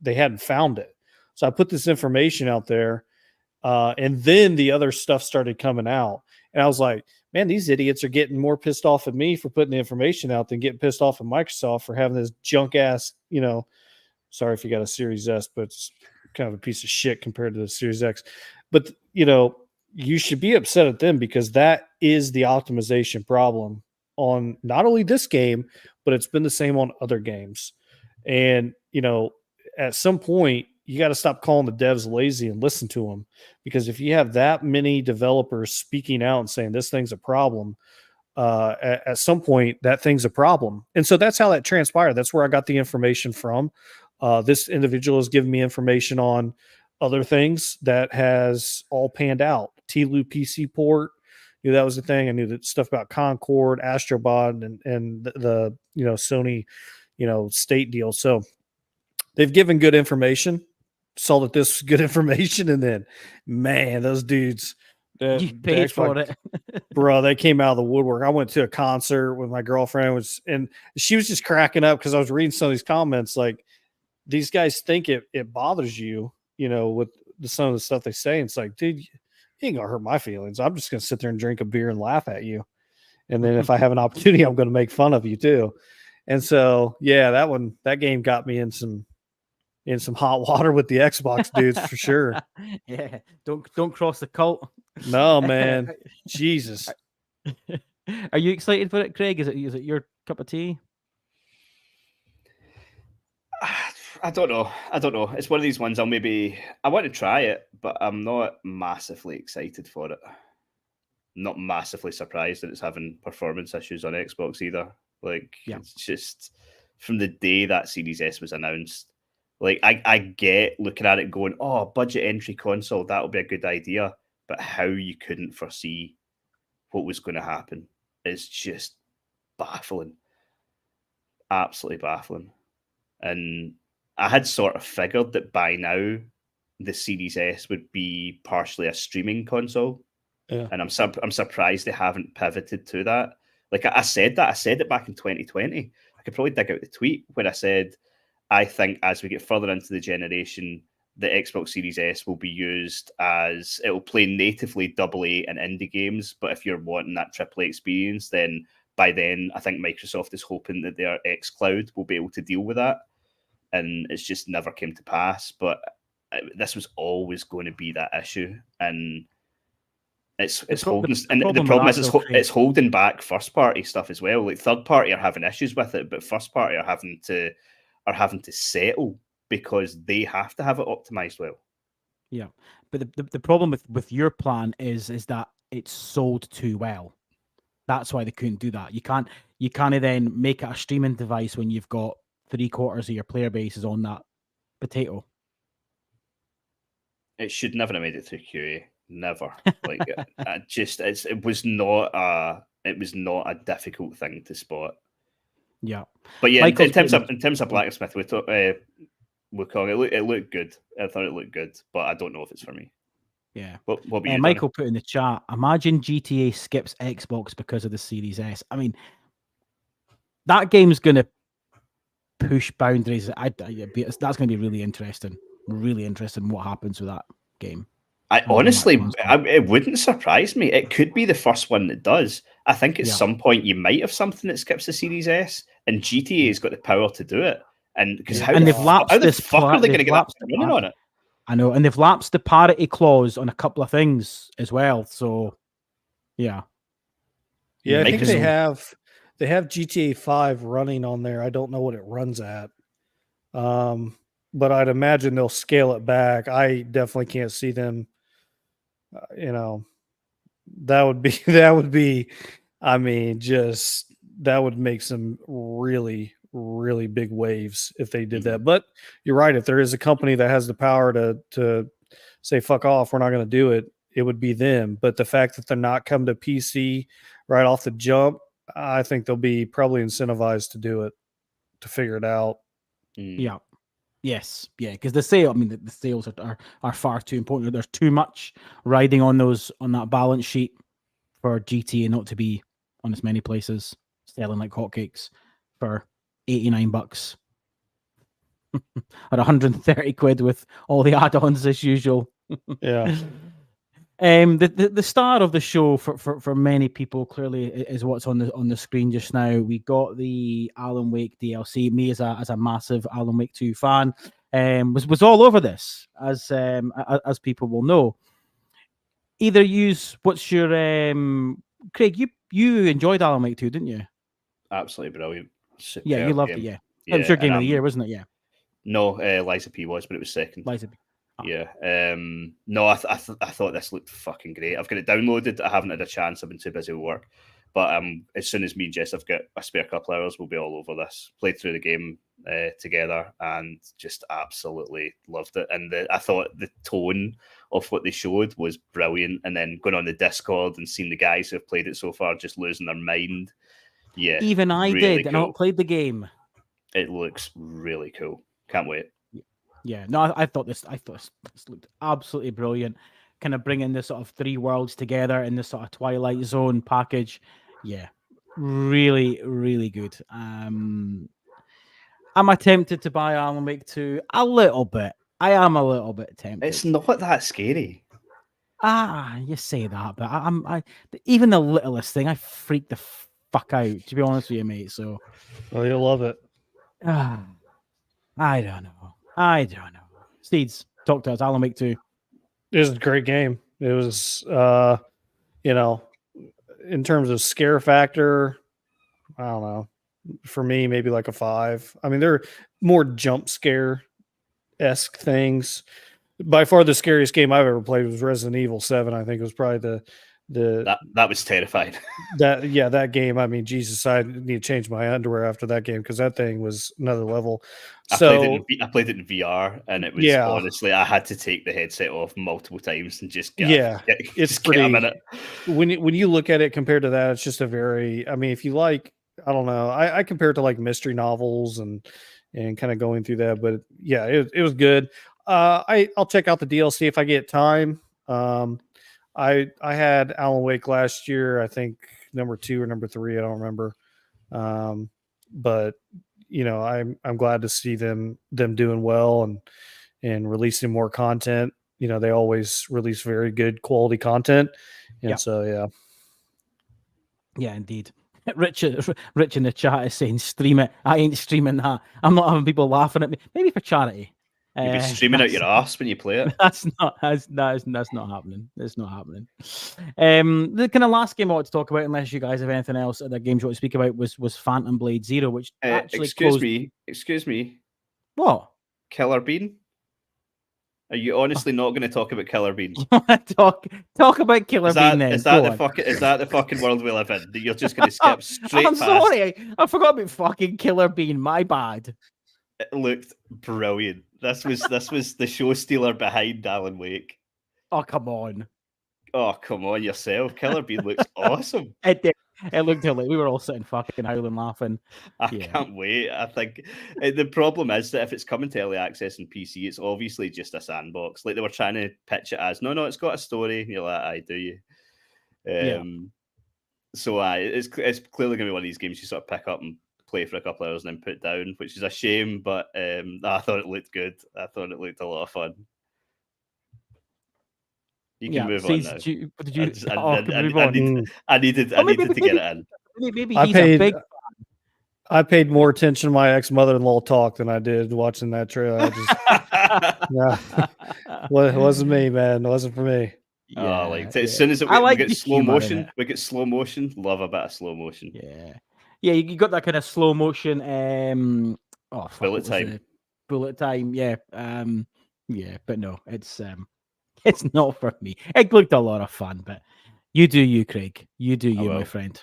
[SPEAKER 3] they hadn't found it. So I put this information out there, and then the other stuff started coming out, and I was like, man, these idiots are getting more pissed off at me for putting the information out than getting pissed off at Microsoft for having this junk ass, sorry if you got a Series S, but it's kind of a piece of shit compared to the Series X. But you should be upset at them because that is the optimization problem on not only this game, but it's been the same on other games. And, at some point, you got to stop calling the devs lazy and listen to them, because if you have that many developers speaking out and saying this thing's a problem, at some point that thing's a problem. And so that's how that transpired. That's where I got the information from. This individual has given me information on other things that has all panned out. T-Loop PC port, knew that was the thing. I knew that stuff about Concord, Astrobot, and the Sony state deal. So they've given good information. Saw that this was good information, and then, man, those dudes,
[SPEAKER 1] You paid for it.
[SPEAKER 3] bro, they came out of the woodwork. I went to a concert with my girlfriend, and she was just cracking up because I was reading some of these comments. Like, these guys think it bothers you, with some of the stuff they say. And it's like, dude, you ain't gonna hurt my feelings. I'm just gonna sit there and drink a beer and laugh at you. And then if I have an opportunity, I'm gonna make fun of you too. And so, yeah, that game got me in some hot water with the Xbox dudes for sure.
[SPEAKER 1] Yeah, don't cross the cult.
[SPEAKER 3] No, man, Jesus.
[SPEAKER 1] Are you excited for it, Craig? Is it your cup of tea?
[SPEAKER 2] I don't know. It's one of these ones I want to try it, but I'm not massively excited for it. I'm not massively surprised that it's having performance issues on Xbox either. Like, It's just from the day that Series S was announced. Like, I get looking at it going, oh, budget entry console, that'll be a good idea. But how you couldn't foresee what was going to happen is just baffling. Absolutely baffling. And I had sort of figured that by now the Series S would be partially a streaming console.
[SPEAKER 3] Yeah.
[SPEAKER 2] And I'm surprised they haven't pivoted to that. Like I said it back in 2020. I could probably dig out the tweet where I said, I think as we get further into the generation, the Xbox Series S will be used as, it will play natively AA and indie games. But if you're wanting that AAA experience, then by then I think Microsoft is hoping that their xCloud will be able to deal with that. And it's just never came to pass. But this was always going to be that issue. And it's holding, and the problem is it's holding back first party stuff as well. Like third party are having issues with it, but first party are having to settle because they have to have it optimized well.
[SPEAKER 1] Yeah, but the problem with your plan is that it's sold too well. That's why they couldn't do that. You can't then make it a streaming device when you've got 3/4 of your player base is on that potato.
[SPEAKER 2] It should never have made it through QA. Never. Like it was not a difficult thing to spot.
[SPEAKER 1] Yeah,
[SPEAKER 2] but yeah, in terms of Blacksmith, we thought it looked good. I thought it looked good, but I don't know if it's for me.
[SPEAKER 1] Yeah.
[SPEAKER 2] What were you,
[SPEAKER 1] Michael put in the chat, imagine GTA skips Xbox because of the Series S. I mean, that game's going to push boundaries. That's going to be really interesting. Really interesting what happens with that game.
[SPEAKER 2] It wouldn't surprise me. It could be the first one that does. I think at some point you might have something that skips the Series S, and GTA's got the power to do it. And because how the fuck are they going to get that running on it?
[SPEAKER 1] I know, and they've lapsed the parity clause on a couple of things as well. So, yeah,
[SPEAKER 3] I think they have GTA 5 running on there. I don't know what it runs at, but I'd imagine they'll scale it back. I definitely can't see them. That would be. I mean, that would make some really, really big waves if they did that. But you're right. If there is a company that has the power to say, fuck off, we're not going to do it, it would be them. But the fact that they're not coming to PC right off the jump, I think they'll be probably incentivized to do it, to figure it out.
[SPEAKER 1] Yeah. Yes. Yeah. Because the sales are far too important. There's too much riding on that balance sheet for GTA not to be on as many places. selling like hotcakes for $89 or 130 quid with all the add-ons as usual.
[SPEAKER 3] Yeah.
[SPEAKER 1] The star of the show for many people clearly is what's on the screen just now. We got the Alan Wake DLC. Me as a massive Alan Wake 2 fan, was all over this, as people will know. Either use what's your Craig? You enjoyed Alan Wake 2, didn't you?
[SPEAKER 2] Absolutely brilliant. Superb
[SPEAKER 1] Yeah, you loved
[SPEAKER 2] game.
[SPEAKER 1] it. Yeah,
[SPEAKER 2] Yeah,
[SPEAKER 1] it was your game
[SPEAKER 2] and
[SPEAKER 1] of the year, wasn't it? Yeah,
[SPEAKER 2] no, Liza P was, but it was second.
[SPEAKER 1] Liza P. Oh.
[SPEAKER 2] Yeah. No, I thought this looked fucking great. I've got it downloaded. I haven't had a chance. I've been too busy with work. But as soon as me and Jess have got a spare couple hours, we'll be all over this. Played through the game together and just absolutely loved it. And I thought the tone of what they showed was brilliant. And then going on the Discord and seeing the guys who have played it so far just losing their mind. Yeah,
[SPEAKER 1] even I
[SPEAKER 2] really
[SPEAKER 1] did,
[SPEAKER 2] cool.
[SPEAKER 1] and I played the game.
[SPEAKER 2] It looks really cool. Can't wait.
[SPEAKER 1] Yeah, no, I thought this looked absolutely brilliant. Kind of bringing the sort of three worlds together in this sort of Twilight Zone package. Yeah, really, really good. Am I tempted to buy Alan Wake 2? A little bit. I am a little bit tempted.
[SPEAKER 2] It's not that scary.
[SPEAKER 1] You say that, but I even the littlest thing, I freak the fuck out, to be honest with you, mate. So,
[SPEAKER 3] well, you'll love it.
[SPEAKER 1] I don't know. Steeds, talk to us. Alan Wake 2.
[SPEAKER 3] It was a great game. It was, in terms of scare factor, I don't know. For me, maybe like a 5. I mean, there are more jump scare-esque things. By far, the scariest game I've ever played was Resident Evil 7. I think it was probably
[SPEAKER 2] that was terrifying.
[SPEAKER 3] that game. I mean, Jesus, I need to change my underwear after that game because that thing was another level.
[SPEAKER 2] I played it in VR, and it was honestly, I had to take the headset off multiple times and just
[SPEAKER 3] it's pretty. Get a minute. When you look at it compared to that, it's just a very. I mean, if you like, I don't know, I compare it to like mystery novels and kind of going through that, but yeah, it was good. I'll check out the DLC if I get time. I had Alan Wake last year, I think number 2 or number 3, I don't remember. But I'm glad to see them doing well and releasing more content. They always release very good quality content. And so
[SPEAKER 1] yeah, indeed. Rich in the chat is saying stream it. I ain't streaming that. I'm not having people laughing at me. Maybe for charity.
[SPEAKER 2] You'll be streaming out your ass when you play it.
[SPEAKER 1] That's not happening. It's not happening. The kind of last game I want to talk about, unless you guys have anything else, the games you want to speak about was Phantom Blade Zero, which actually
[SPEAKER 2] Excuse me.
[SPEAKER 1] What?
[SPEAKER 2] Killer Bean? Are you honestly not going to talk about Killer Bean?
[SPEAKER 1] talk about Killer Bean then.
[SPEAKER 2] Is that the fucking world we live in? That you're just going to skip straight past?
[SPEAKER 1] I'm sorry. I forgot about fucking Killer Bean. My bad.
[SPEAKER 2] It looked brilliant. This was the show stealer behind Alan Wake.
[SPEAKER 1] Oh, come on.
[SPEAKER 2] Oh, come on yourself. Killer Bean looks awesome.
[SPEAKER 1] It did. It looked like we were all sitting fucking howling laughing.
[SPEAKER 2] I can't wait. I think the problem is that if it's coming to early access and PC, it's obviously just a sandbox. Like they were trying to pitch it as, no, it's got a story. You're like, I do you. So it's clearly going to be one of these games you sort of pick up and play for a couple of hours and then put down, which is a shame, but I thought it looked good. I thought it looked a lot of fun. You can move on now. I needed to get it in.
[SPEAKER 1] Maybe he's a big fan.
[SPEAKER 3] I paid more attention to my ex-mother-in-law talk than I did watching that trailer. It wasn't me, man. It wasn't for me.
[SPEAKER 2] As soon as we get slow motion. Love a bit of slow motion.
[SPEAKER 1] Yeah, you got that kind of slow motion.
[SPEAKER 2] Bullet time.
[SPEAKER 1] Bullet time. Yeah. But no, it's not for me. It looked a lot of fun, but you do you, Craig. You do you, my friend.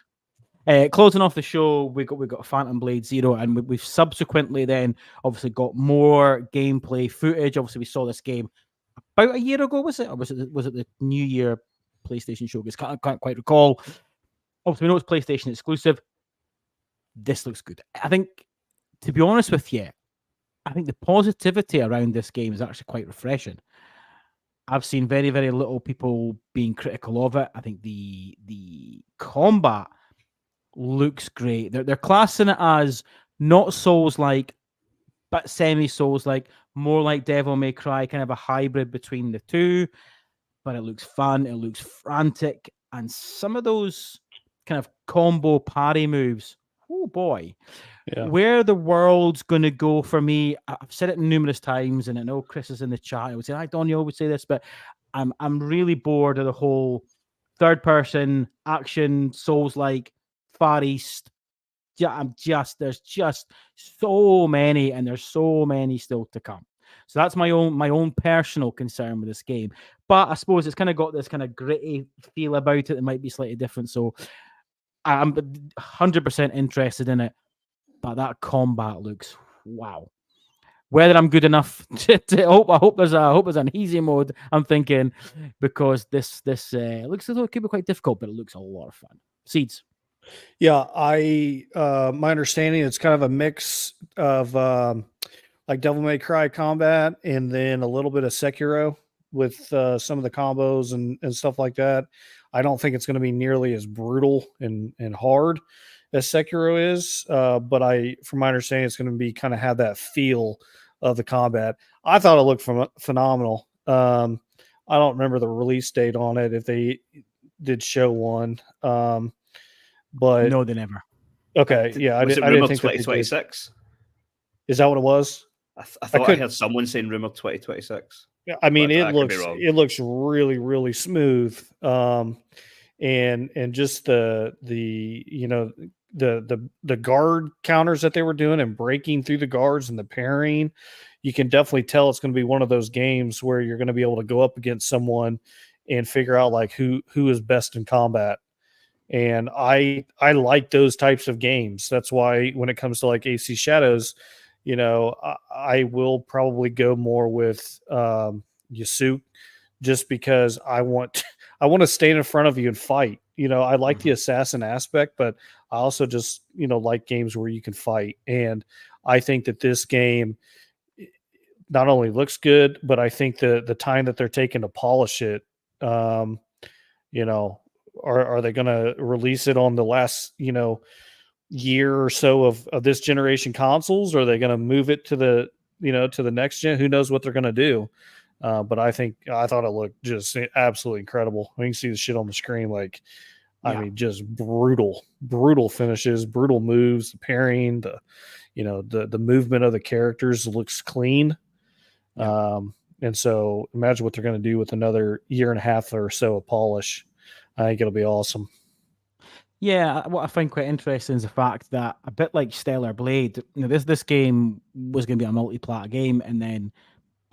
[SPEAKER 1] Closing off the show, we got Phantom Blade Zero, and we've subsequently then obviously got more gameplay footage. Obviously, we saw this game about a year ago, was it? Or was it the New Year PlayStation showcase? I can't quite recall. Obviously, we know it's PlayStation exclusive. This looks good. I think, to be honest with you, I think the positivity around this game is actually quite refreshing. I've seen very, very little people being critical of it. I think the combat looks great. They're classing it as not Souls-like, but semi-Souls-like, more like Devil May Cry, kind of a hybrid between the two. But it looks fun. It looks frantic, and some of those kind of combo parry moves. Oh boy.
[SPEAKER 3] Yeah.
[SPEAKER 1] Where the world's going to go for me, I've said it numerous times, and I know Chris is in the chat. I would say, Dony always say this, but I'm really bored of the whole third-person action Souls-like Far East. Yeah, there's just so many, and there's so many still to come. So that's my own personal concern with this game. But I suppose it's kind of got this kind of gritty feel about it that might be slightly different. So I'm 100% interested in it. But that combat looks wow. Whether I'm good enough I hope there's an easy mode. I'm thinking because this looks as though it could be quite difficult, but it looks a lot of fun. Seeds.
[SPEAKER 3] Yeah, my understanding it's kind of a mix of like Devil May Cry combat and then a little bit of Sekiro with some of the combos and stuff like that. I don't think it's going to be nearly as brutal and hard as Sekiro is, but from my understanding, it's going to be kind of have that feel of the combat. I thought it looked phenomenal. I don't remember the release date on it if they did show one, but
[SPEAKER 1] no, they never.
[SPEAKER 3] Okay, yeah, I didn't think
[SPEAKER 2] 2026.
[SPEAKER 3] Is that what it was?
[SPEAKER 2] I thought I heard someone saying rumored 2026.
[SPEAKER 3] Yeah, I mean it looks really really smooth, and just the you know the guard counters that they were doing and breaking through the guards and the parrying, you can definitely tell it's going to be one of those games where you're going to be able to go up against someone and figure out like who is best in combat. And I like those types of games. That's why when it comes to like AC Shadows, you know, I will probably go more with Yasuke, just because I want to stand in front of you and fight. You know, I like the assassin aspect, but I also just, you know, like games where you can fight. And I think that this game not only looks good, but I think the time that they're taking to polish it, you know, are they going to release it on the last, you know, year or so of this generation consoles, or are they going to move it to the, you know, to the next gen? Who knows what they're going to do? But I thought it looked just absolutely incredible. You can see the shit on the screen. Like, I mean, just brutal finishes, brutal moves, the parrying, you know, the movement of the characters looks clean. And so imagine what they're going to do with another year and a half or so of polish. I think it'll be awesome.
[SPEAKER 1] Yeah, what I find quite interesting is the fact that a bit like Stellar Blade, you know, this game was going to be a multi-plat game, and then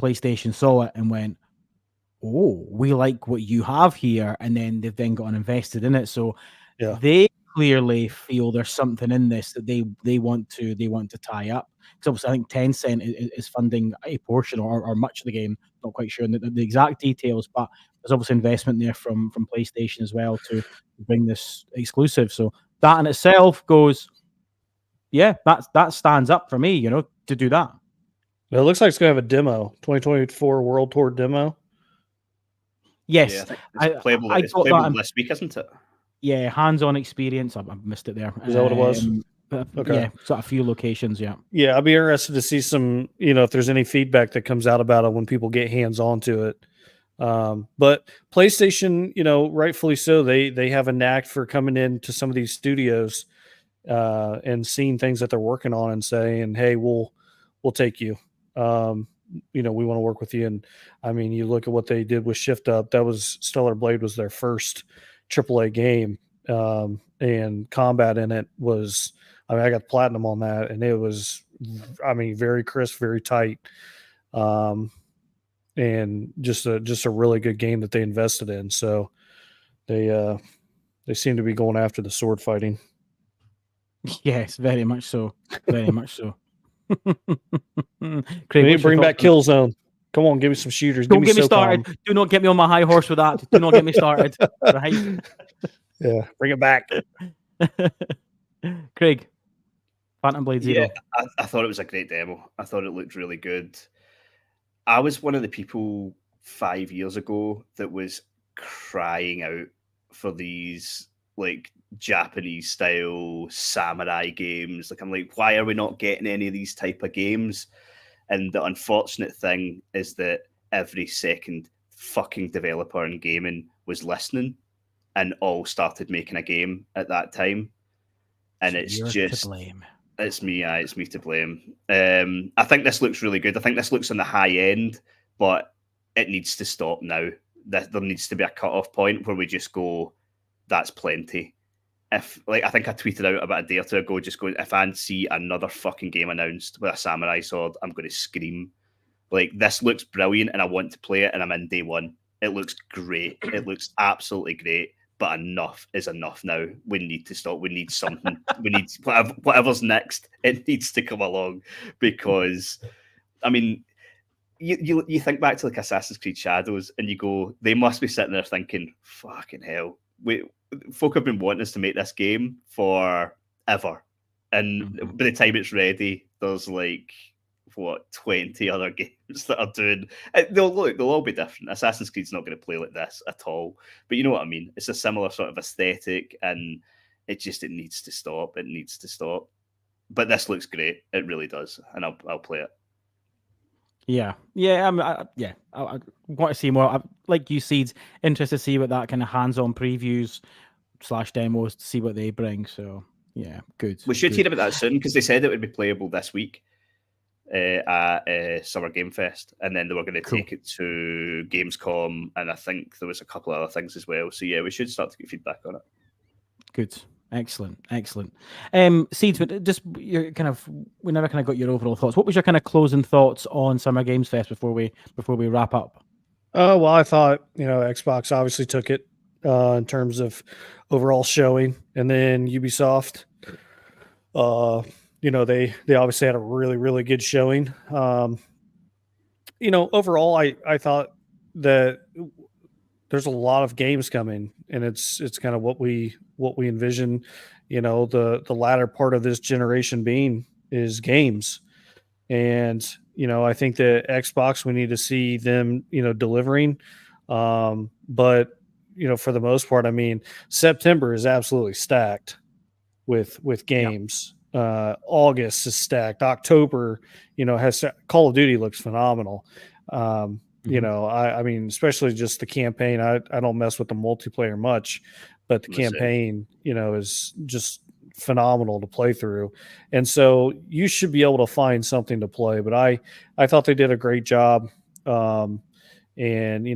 [SPEAKER 1] PlayStation saw it and went, "Oh, we like what you have here," and then they've then got invested in it. So they clearly feel there's something in this that they want to tie up. Because obviously, I think Tencent is funding a portion or much of the game. Not quite sure the exact details, but there's obviously investment there from PlayStation as well to bring this exclusive. So that in itself goes, yeah, that stands up for me, you know, to do that.
[SPEAKER 3] It looks like it's going to have a demo, 2024 World Tour demo.
[SPEAKER 1] Yes,
[SPEAKER 2] yeah, it's playable this week, isn't it?
[SPEAKER 1] Yeah, hands-on experience. I missed it there.
[SPEAKER 3] Is that what it was?
[SPEAKER 1] Okay. Yeah, sort of a few locations. Yeah.
[SPEAKER 3] Yeah, I'll be interested to see some, you know, if there's any feedback that comes out about it when people get hands-on to it. But PlayStation, you know, rightfully so, they have a knack for coming into some of these studios and seeing things that they're working on and saying, "Hey, we'll take you. You know, we want to work with you." And I mean, you look at what they did with Shift Up. That was Stellar Blade was their first AAA game, and combat in it was. I mean, I got platinum on that, and it was, I mean, very crisp, very tight, and just a really good game that they invested in. So they seem to be going after the sword fighting.
[SPEAKER 1] Yes, very much so. Very much so.
[SPEAKER 3] Craig, we need to bring back Killzone. Come on, give me some shooters.
[SPEAKER 1] Don't get me started. Do not get me on my high horse with that. Do not get me started. Right?
[SPEAKER 3] Yeah, bring it back.
[SPEAKER 1] Craig, Phantom Blade Zero.
[SPEAKER 2] Yeah, I thought it was a great demo. I thought it looked really good. I was one of the people 5 years ago that was crying out for these like Japanese style samurai games. Like, I'm like, why are we not getting any of these type of games? And the unfortunate thing is that every second fucking developer in gaming was listening and all started making a game at that time. And
[SPEAKER 1] So
[SPEAKER 2] it's
[SPEAKER 1] you're
[SPEAKER 2] just
[SPEAKER 1] to blame.
[SPEAKER 2] it's me to blame. I think this looks really good. I think this looks on the high end, but it needs to stop now. There needs to be a cut-off point where we just go, that's plenty. If, like, I think I tweeted out about a day or two ago, just going, if I see another fucking game announced with a samurai sword, I'm going to scream. Like, this looks brilliant and I want to play it, and I'm in day one. It looks great. It looks absolutely great. But enough is enough now. We need to stop. We need something. We need whatever's next. It needs to come along, because, I mean, you think back to like Assassin's Creed Shadows, and you go, they must be sitting there thinking, fucking hell, folk have been wanting us to make this game for ever, and by the time it's ready, there's like 20 other games that are doing. They'll all be different. Assassin's Creed's not going to play like this at all, but you know what I mean. It's a similar sort of aesthetic, and it needs to stop. It needs to stop. But this looks great. It really does, and I'll play it.
[SPEAKER 1] Yeah. I want to see more. Like you said, interested to see what that kind of hands-on previews / demos to see what they bring. So yeah, good.
[SPEAKER 2] We should hear about that soon, because they said it would be playable this week at Summer Game Fest, and then they were going to take it to Gamescom, and I think there was a couple of other things as well. So yeah, we should start to get feedback on it. Good.
[SPEAKER 1] Excellent. Seeds, but just your we never kind of got your overall thoughts. What was your kind of closing thoughts on Summer Games Fest before we wrap up?
[SPEAKER 3] Well, I thought, Xbox obviously took it in terms of overall showing, and then Ubisoft, they obviously had a really, really good showing. Overall, I thought that there's a lot of games coming, and it's kind of what we envision, the latter part of this generation being is games. And, I think that Xbox, we need to see them, delivering. But, for the most part, I mean, September is absolutely stacked with games. Yep. August is stacked. October, has Call of Duty looks phenomenal. I mean, especially just the campaign. I don't mess with the multiplayer much, but the campaign, is just phenomenal to play through. And so you should be able to find something to play. But I thought they did a great job. And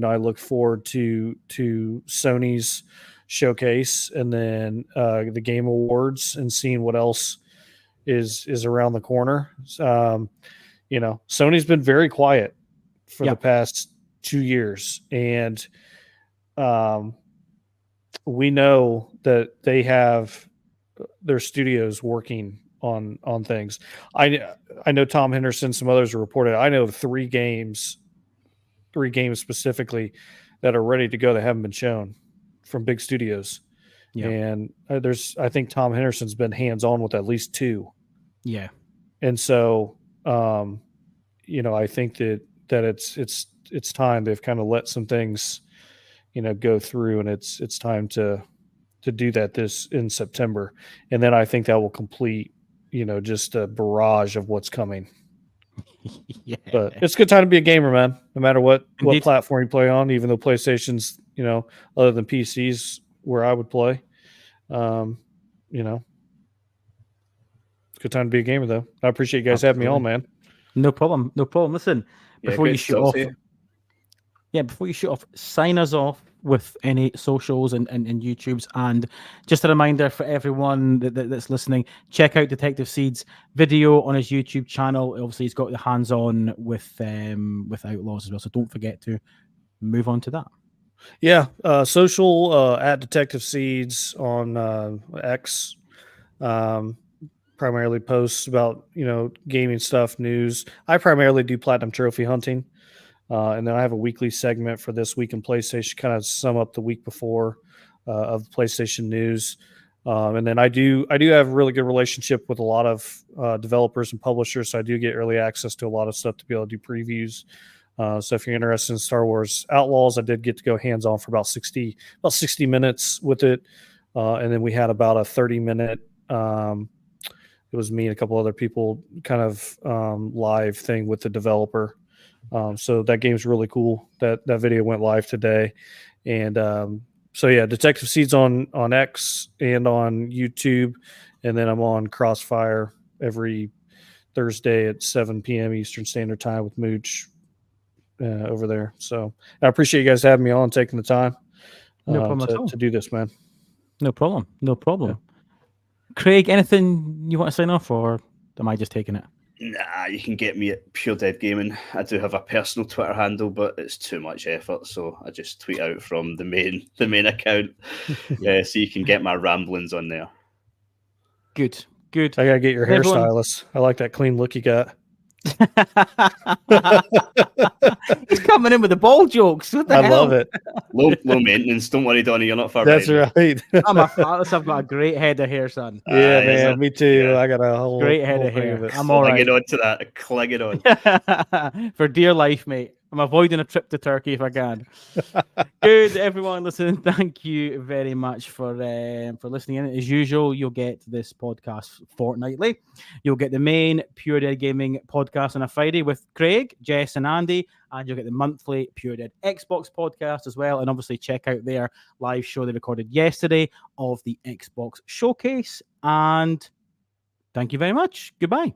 [SPEAKER 3] I look forward to Sony's showcase, and then the Game Awards, and seeing what else is around the corner. Sony's been very quiet for the past 2 years, and we know that they have their studios working on things. I know Tom Henderson, some others reported. I know 3 games specifically that are ready to go that haven't been shown from big studios. Yeah. And I think Tom Henderson's been hands-on with at least 2.
[SPEAKER 1] Yeah.
[SPEAKER 3] And so, I think that it's time. They've kind of let some things, go through, and it's time to do that this in September. And then I think that will complete, just a barrage of what's coming. Yeah. But it's a good time to be a gamer, man, no matter what platform you play on, even though PlayStation's, other than PCs where I would play, it's a good time to be a gamer, though. I appreciate you guys having me on, man.
[SPEAKER 1] No problem. Listen, before you shoot off, sign us off with any socials and YouTubes. And just a reminder for everyone that's listening, check out Detective Seed's video on his YouTube channel. Obviously, he's got the hands-on with Outlaws as well. So don't forget to move on to that.
[SPEAKER 3] Yeah, social at Detective Seeds on X. Primarily posts about gaming stuff, news. I primarily do platinum trophy hunting, and then I have a weekly segment for This Week in PlayStation, kind of sum up the week before of PlayStation news. And then I do have a really good relationship with a lot of developers and publishers, so I do get early access to a lot of stuff to be able to do previews. So if you're interested in Star Wars Outlaws, I did get to go hands-on for about 60 minutes with it. and then we had about a 30-minute. It was me and a couple other people, kind of live thing with the developer. So that game's really cool. That video went live today, and so yeah, Detective Seed's on X and on YouTube, and then I'm on Crossfire every Thursday at 7 p.m. Eastern Standard Time with Mooch over there. So I appreciate you guys having me on, taking the time
[SPEAKER 1] No problem at all.
[SPEAKER 3] to do this, man.
[SPEAKER 1] No problem. No problem. Craig, anything you want to sign off, or am I just taking it?
[SPEAKER 2] Nah, you can get me at Pure Dead Gaming. I do have a personal Twitter handle, but it's too much effort, so I just tweet out from the main account. So you can get my ramblings on there.
[SPEAKER 1] Good.
[SPEAKER 3] I gotta get your hairstylist. I like that clean look you got.
[SPEAKER 1] He's coming in with the ball jokes. What the hell?
[SPEAKER 3] Love it.
[SPEAKER 2] Low maintenance. Don't worry, Donny. You're not far.
[SPEAKER 3] That's right.
[SPEAKER 1] I'm a fatless. I've got a great head of hair, son.
[SPEAKER 3] Yeah, man. Me too.
[SPEAKER 2] Yeah.
[SPEAKER 3] I got a whole
[SPEAKER 1] Great head
[SPEAKER 3] whole
[SPEAKER 1] of
[SPEAKER 3] thing
[SPEAKER 1] hair.
[SPEAKER 3] it.
[SPEAKER 1] I'm all right.
[SPEAKER 2] Clinging on to that. Clinging on.
[SPEAKER 1] For dear life, mate. I'm avoiding a trip to Turkey if I can. Good, everyone listening. Thank you very much for listening in. As usual, you'll get this podcast fortnightly. You'll get the main Pure Dead Gaming podcast on a Friday with Craig, Jess, and Andy, and you'll get the monthly Pure Dead Xbox podcast as well. And obviously, check out their live show they recorded yesterday of the Xbox Showcase. And thank you very much. Goodbye.